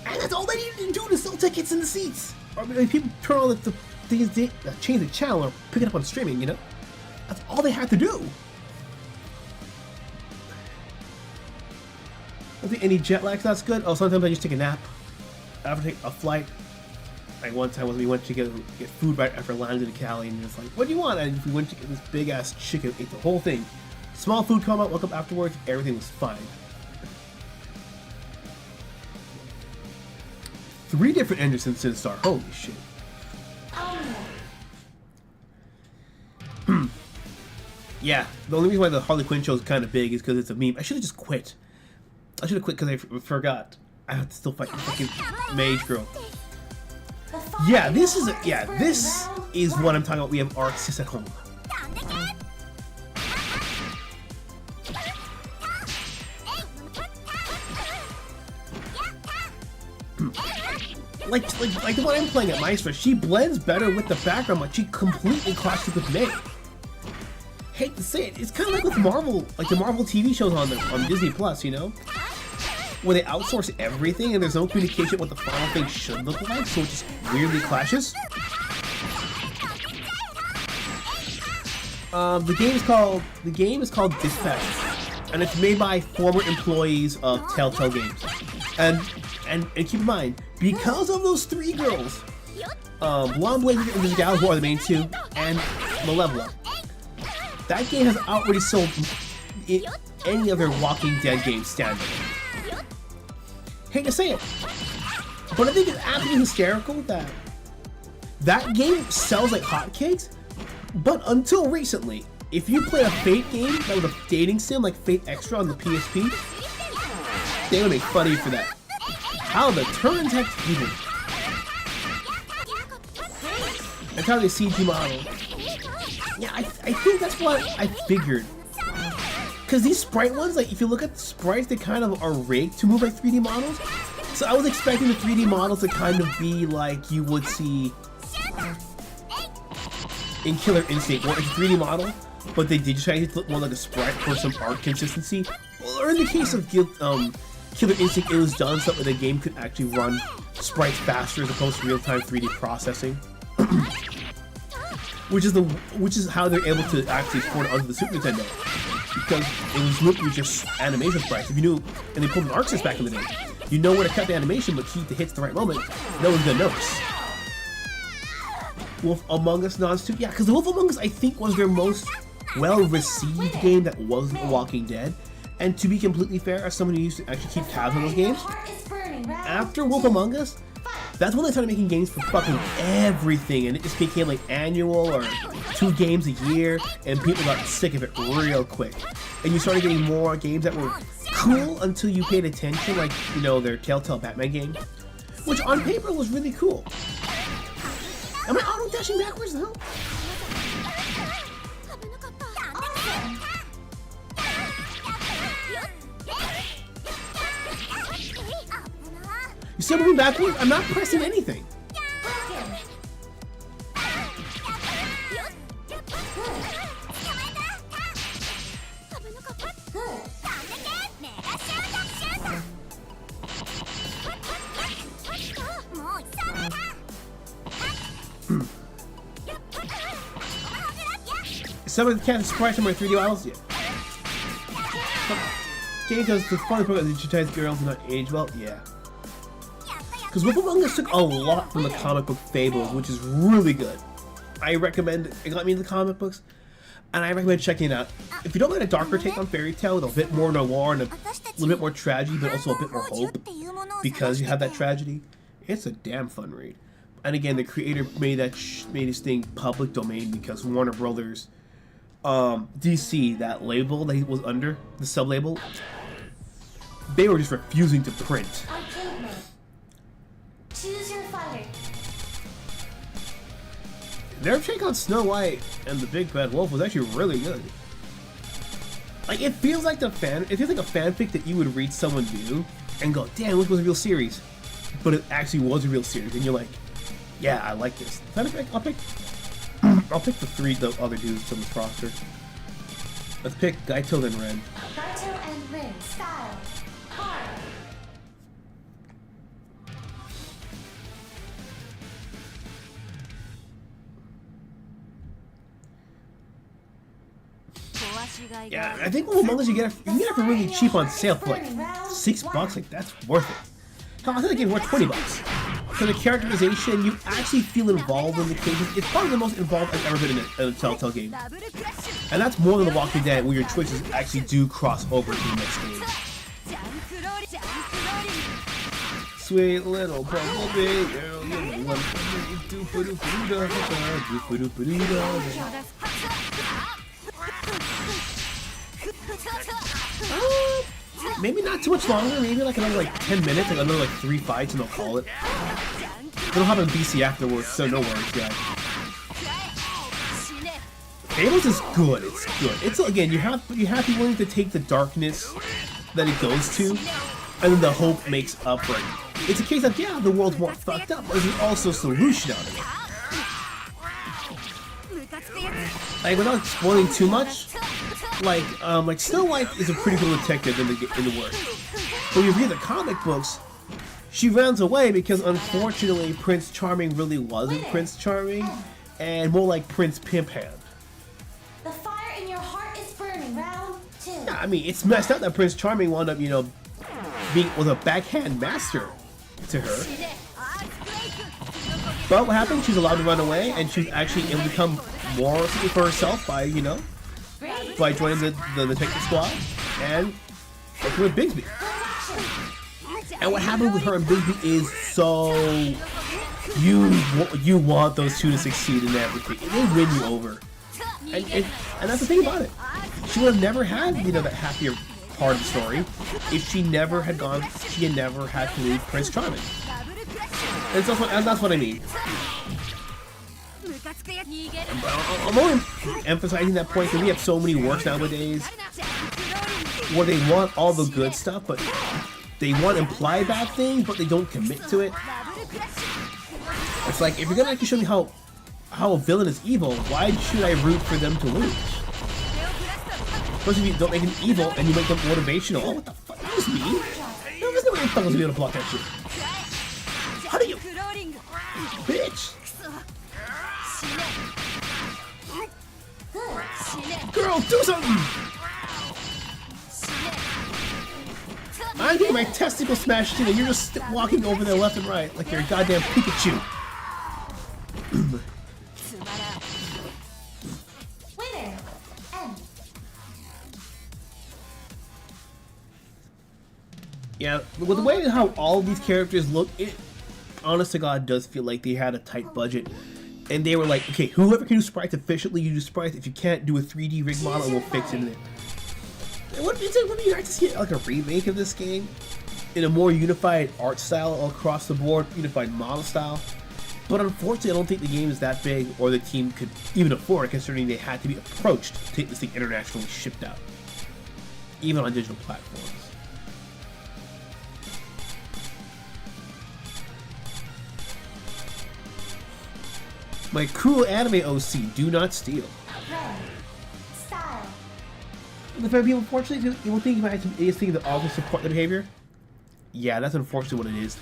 And that's all they needed to do to sell tickets in the seats. Or I mean, people turn on the things, change the channel or pick it up on streaming. That's all they had to do. I think any jet lag's not good. Oh, sometimes I just take a nap after take a flight. Like one time when we went to get food right after landing in Cali, and it's like, what do you want? And we went to get this big ass chicken, ate the whole thing. Small food come out, woke up afterwards, everything was fine. 3 different engines since Sinstar, holy shit. Yeah, the only reason why the Harley Quinn show is kind of big is because it's a meme. I should have just quit. I should have quit because I forgot. I have to still fight the fucking mage girl. Yeah, this is what I'm talking about. We have Arxis at home. like the one I'm playing at Maestro, she blends better with the background, but she completely clashes with May. Hate to say it, it's kind of like with Marvel, like the Marvel TV shows on Disney Plus, where they outsource everything and there's no communication what the final thing should look like, so it just weirdly clashes. The game is called Dispatch, and it's made by former employees of Telltale Games. And keep in mind, because of those 3 girls, Blonde Blazer and the gal who are the main 2, and Malevola, that game has already sold any other Walking Dead game standalone. Hate to say it, but I think it's absolutely hysterical that game sells like hotcakes, but until recently, if you play a Fate game that was a dating sim like Fate Extra on the PSP, they would make fun of you for that. How the turns have even. That's how they CG model. Yeah, I think that's what I figured. Because these sprite ones, like if you look at the sprites, they kind of are rigged to move like 3D models. So I was expecting the 3D models to kind of be like you would see in Killer Instinct, where it's a 3D model, but they did try to look more like a sprite for some art consistency. Or in the case of Killer Instinct, it was done so that the game could actually run sprites faster as opposed to real-time 3D processing. which is how they're able to actually port it onto the Super Nintendo. Because it was literally just animation sprites. If you knew, and they pulled an ArcSys back in the day, you know where to cut the animation, but keep the hits at the right moment. No one's gonna notice. Wolf Among Us nods too. Yeah, because the Wolf Among Us, I think, was their most well-received game that wasn't The Walking Dead. And to be completely fair, as someone who used to actually keep tabs on those games, after Wolf Among Us, that's when they started making games for fucking everything, and it just became like annual or 2 games a year, and people got sick of it real quick. And you started getting more games that were cool until you paid attention, like, you know, their Telltale Batman game, which on paper was really cool. Am I auto-dashing backwards though? You still moving backwards? I'm not pressing anything. Some of the cats surprise some of my 3D models? Yeah. Game because the funny part is digitized girls do not age well? Yeah. Because Wolf Among Us took a lot from the comic book Fables, which is really good. I recommend it. Got me into the comic books, and I recommend checking it out. If you don't like a darker take on fairy tale with a bit more noir and a little bit more tragedy, but also a bit more hope, because you have that tragedy, it's a damn fun read. And again, the creator made this thing public domain because Warner Brothers, DC, that label that he was under, the sub-label, they were just refusing to print. Choose your fighter. Their take on Snow White and the Big Bad Wolf was actually really good. Like, it feels like a fanfic that you would read someone do and go, damn, this was a real series. But it actually was a real series, and you're like, yeah, I like this. I'll pick the other dudes on this roster. Let's pick Gaito and Ren. Gaito and Ren. Style. Hard. Yeah, I think Wolf Among Us you can get it for really cheap on sale for like $6. Like, that's worth it. Hell, I think it's worth $20. For the characterization, you actually feel involved in the cases. It's probably the most involved I've ever been in a Telltale game. And that's more than The Walking Dead, where your choices actually do cross over to the next stage. Sweet little bumblebee girl, you're the one maybe not too much longer, maybe like another 10 minutes, like another 3 fights and they'll call it. They'll have a BC afterwards, so no worries, guys. Fables is good, it's good. It's, again, you have to be willing to take the darkness that it goes to, and then the hope makes up for it. It's a case of, yeah, the world's more fucked up, but there's also a solution out of it. Like, without spoiling too much, like Snow White is a pretty cool detective in the work. But when you read the comic books, she runs away because, unfortunately, Prince Charming really wasn't Prince Charming, and more like Prince Pimp Hand. The fire in your heart is burning. Round 2. Yeah, I mean, it's messed up that Prince Charming wound up, was a backhand master to her. But what happened? She's allowed to run away, and she's actually able to become more for herself by, by joining the detective squad and working with Bigsby. And what happened with her and Bigsby is so you want those two to succeed in everything. They win you over. And that's the thing about it. She would have never had, you know, that happier part of the story if she never had to leave Prince Charming. And that's what I mean. I'm only emphasizing that point because we have so many works nowadays where they want all the good stuff, but they want to imply bad things, but they don't commit to it. It's like, if you're gonna actually show me how a villain is evil, why should I root for them to lose? First, if you don't make them evil and you make them motivational. Oh, what the fuck? That was me. No, there's no way I'm gonna be able to block that shit. How do you? Bitch! Girl, do something! I'm getting my testicle smashed in and you're just walking over there left and right like you're a goddamn Pikachu. Winner. End. Yeah, with the way how all of these characters look, it, honest to God, does feel like they had a tight budget. And they were like, okay, whoever can do sprites efficiently, you do sprites. If you can't do a 3D rig model, we'll fix it in it. It would be nice to see like a remake of this game in a more unified art style all across the board, unified model style. But unfortunately, I don't think the game is that big, or the team could even afford it, considering they had to be approached to take this thing internationally shipped out, even on digital platforms. My cool anime OC, do not steal. Red. Style. The fact people, unfortunately, people think about some idiots thinking that authors support the behavior. Yeah, that's unfortunately what it is.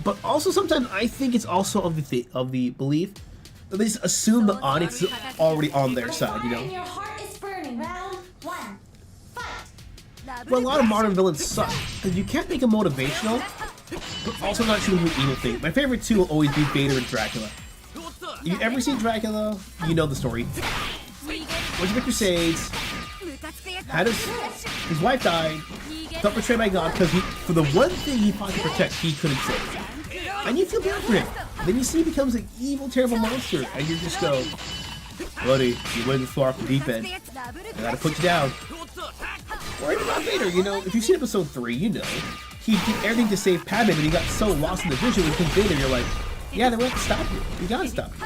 But also sometimes I think it's also of the belief that they just assume the audience is already on their side, you Fire in know. your heart is burning. Round 1. Fight. Well, a lot of modern villains suck because you can't make them motivational, but also not shoot them with evil things. My favorite two will always be Vader and Dracula. You ever seen Dracula? You know the story. Went to the Crusades, had his wife died, felt betrayed by God because for the one thing he fought to protect, he couldn't save. And you feel bad for him. Then you see he becomes an evil, terrible monster, and you just go, buddy, you went too far off the deep end. I gotta put you down. Or even about Vader, you know, if you've seen episode 3, you know. He did everything to save Padme, but he got so lost in the vision with Vader, you're like, yeah, then we have to stop you. You gotta stop you.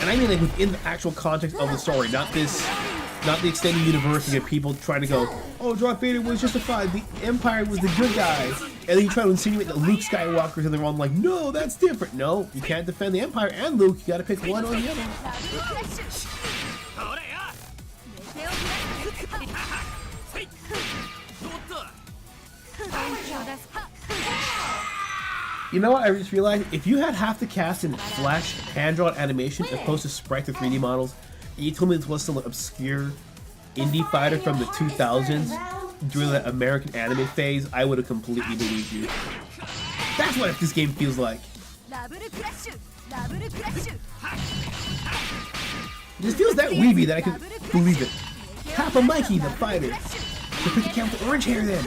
And I mean like within the actual context of the story, not the extended universe and get people trying to go, oh, Darth Vader was justified, the Empire was the good guys. And then you try to insinuate that Luke Skywalker's in the wrong, like, no, that's different. No, you can't defend the Empire and Luke, you gotta pick one or the other. You know what, I just realized, if you had half the cast in Flash hand-drawn animation as opposed to sprite or 3D models, and you told me this was some obscure indie fighter from the 2000s during that American anime phase, I would have completely believed you. That's what this game feels like. It just feels that weeby that I can believe it. Papa Mikey, the fighter. So pick the cat with the orange hair then.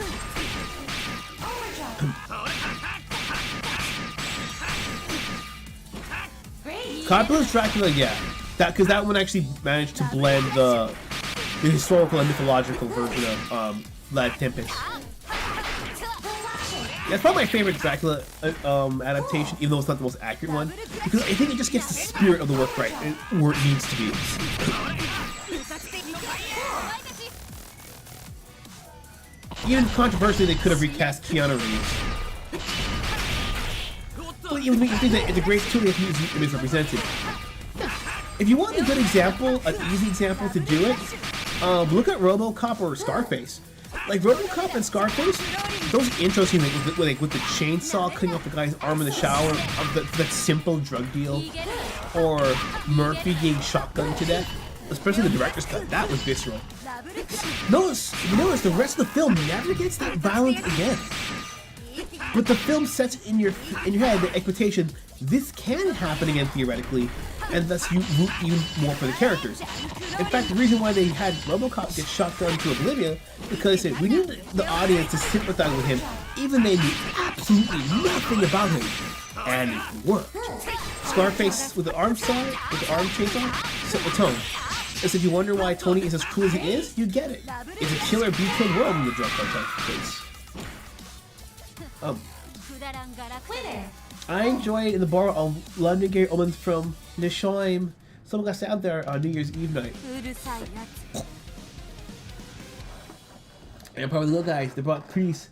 Coppoola's Dracula, yeah. Because that one actually managed to blend the historical and mythological version of Vlad Tepes. Yeah, it's probably my favorite Dracula adaptation, even though it's not the most accurate one, because I think it just gets the spirit of the work right, where it needs to be. Even controversially, they could have recast Keanu Reeves. But even if you think that it's a great tool, they have to use it misrepresented. If you want a good example, an easy example to do it, look at RoboCop or Scarface. Like RoboCop and Scarface, those intro scenes with the chainsaw cutting off the guy's arm in the shower, that simple drug deal, or Murphy getting shotgunned to death, especially the director's cut, that was visceral. Notice the rest of the film never gets that violent again. But the film sets in your head the expectation this can happen again theoretically, and thus you root even more for the characters. In fact, the reason why they had RoboCop get shotgunned to oblivion because they said we need the audience to sympathize with him, even they knew absolutely nothing about him. And it worked. Scarface with the arm side, with the arm chainsaw, set the tone. And so if you wonder why Tony is as cool as he is, you get it. It's a killer be-killed world in the drug cartel case. Winner. I enjoyed in the bar a legendary omens from Nishaim. Someone got stabbed there on New Year's Eve night. And probably the little guys, they brought peace.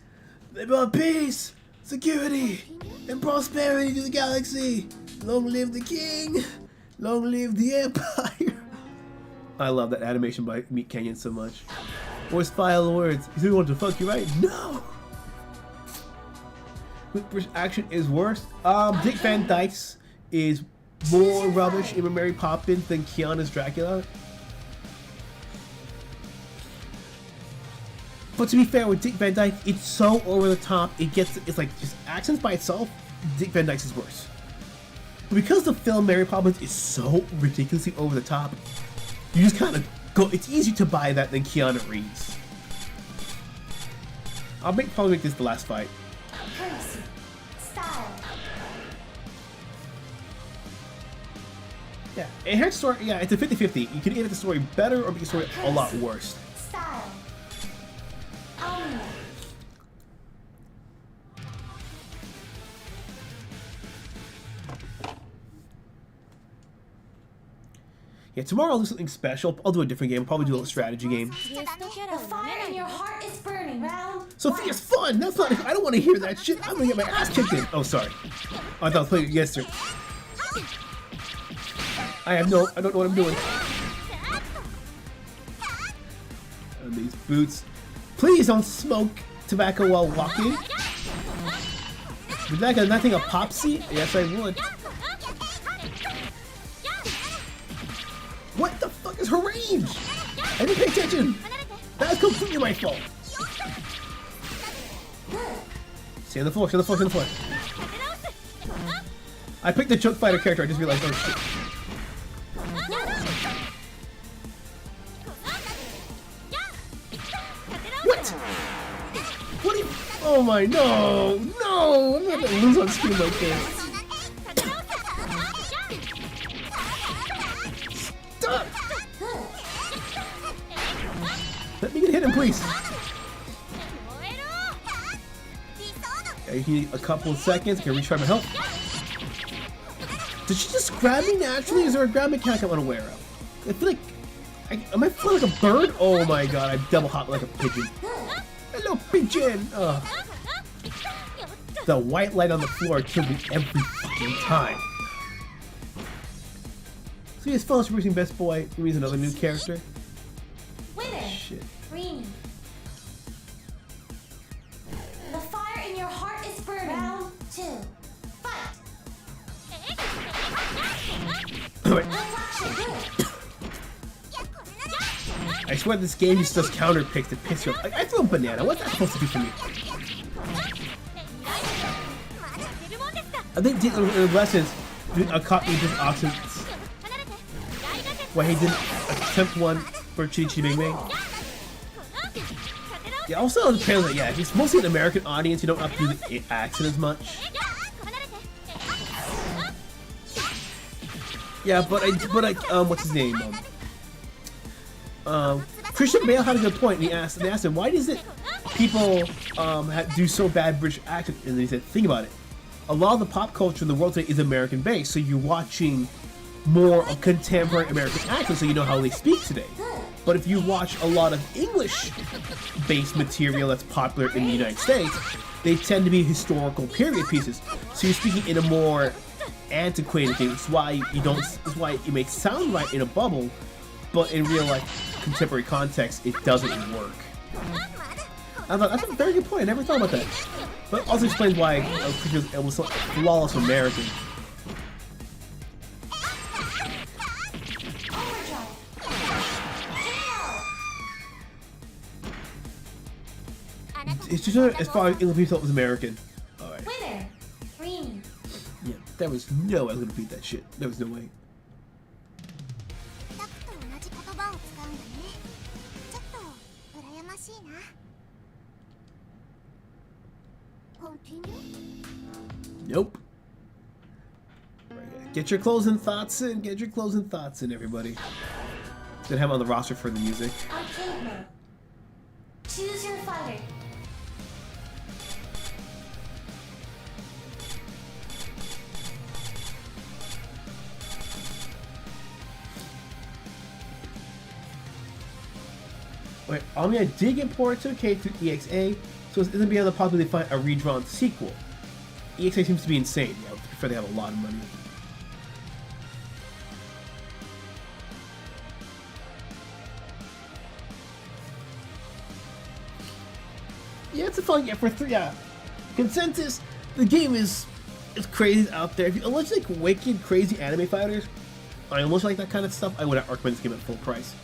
They brought peace, security, and prosperity to the galaxy. Long live the king. Long live the empire. I love that animation by Meat Canyon so much. Worst file words. You want to fuck you right? No! Which action is worse? Dick Van Dyke's is more rubbish in Mary Poppins than Keanu's Dracula. But to be fair, with Dick Van Dyke, it's so over the top, it's like just accents by itself, Dick Van Dyke's is worse. But because the film Mary Poppins is so ridiculously over the top, you just kind of go, it's easier to buy that than Keanu Reeves. I'll probably make this the last fight. Courtesy. Style. Yeah, it has story, yeah, it's a 50-50. You can either make the story better or make the story a lot worse. Style. Omnia. Yeah, tomorrow I'll do something special. I'll do a different game. I'll probably do a little strategy game. The fire in your heart is burning. Round. Sophia's fun! That's not, I don't want to hear that shit. I'm gonna get my ass kicked in. Oh, sorry. I thought I was playing it yesterday. I don't know what I'm doing. And these boots. Please don't smoke tobacco while walking. Would that got nothing a pop seat? Yes, I would. What the fuck is her range? I didn't pay attention. That's completely my fault. Stay on the floor, stay on the floor, stay on the floor. I picked the choke fighter character, I just realized, oh shit. What? What are you? Oh my, no, no, I'm not gonna lose on screen like this. Stop! Let me get hit him, please. Okay, you need a couple of seconds. Can I retry my health? Did she just grab me naturally? Is there a grab mechanic I'm unaware of? I feel like... am I flying like a bird? Oh my god, I double hop like a pigeon. Hello, pigeon! The white light on the floor killed me every fucking time. So yes, fellas, producing Best Boy. Here's another new character. Winner. Shit. Green. The fire in your heart is burning. Round 2. Fight. Wait, Action. I swear this game just does counter picks to piss you off. I threw a banana. What's that supposed to do for me? I think in lessons, a copy of this option. Why he didn't attempt one for Chitty Chitty Bang Bang. Yeah, also in Japan, yeah, he's mostly an American audience. You don't have to do the accent as much. Yeah, but what's his name? Christian Bale had a good point. And they asked him, why does it people do so bad British accent? And he said, think about it. A lot of the pop culture in the world today is American based, so you're watching more of contemporary American accents, so you know how they speak today. But if you watch a lot of English-based material that's popular in the United States, they tend to be historical period pieces. So you're speaking in a more antiquated thing. It's why you don't. It's why it may sound right in a bubble, but in real life, contemporary context, it doesn't work. I thought that's a very good point. I never thought about that. But also explains why it was so flawless American. It's just as far as English thought was American. Alright. Winner. Green. Yeah, there was no way I was gonna beat that shit. There was no way. Nope. Get your closing thoughts in. Get your closing thoughts in, everybody. Gonna have him on the roster for the music. Arcade mode. Choose your fighter. Wait, Omnia did get ported to arcade through EXA, so it's isn't beyond the possibility to find a redrawn sequel. EXA seems to be insane. Yeah, I prefer they have a lot of money. Yeah, it's a fun game for 3. Yeah, consensus. The game is crazy out there. If you unless you like wicked, crazy anime fighters, I almost like that kind of stuff. I would recommend this game at full price.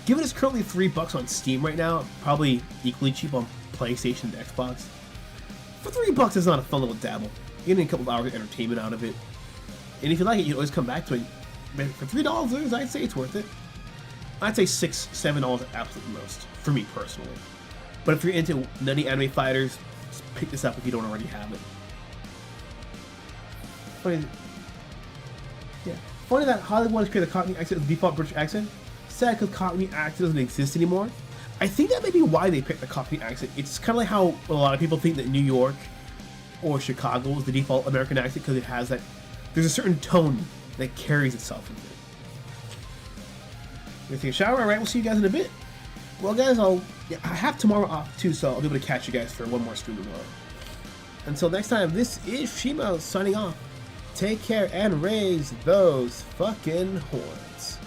Given it's currently $3 on Steam right now, probably equally cheap on PlayStation and Xbox. For $3, it's not a fun little dabble. You're getting a couple of hours of entertainment out of it. And if you like it, you always come back to it. But for $3, I'd say it's worth it. I'd say $6, $7 at absolute most, for me personally. But if you're into nutty anime fighters, just pick this up if you don't already have it. Funny, yeah. Funny that Hollywood wants to create a Cockney accent as the default British accent. Sad because Cockney accent doesn't exist anymore. I think that may be why they picked the Cockney accent. It's kind of like how a lot of people think that New York or Chicago is the default American accent because it has that. There's a certain tone that carries itself with it. I'm gonna take a shower. All right, we'll see you guys in a bit. Well, guys, I have tomorrow off too, so I'll be able to catch you guys for one more stream tomorrow. Until next time, this is Shimo signing off. Take care and raise those fucking horns.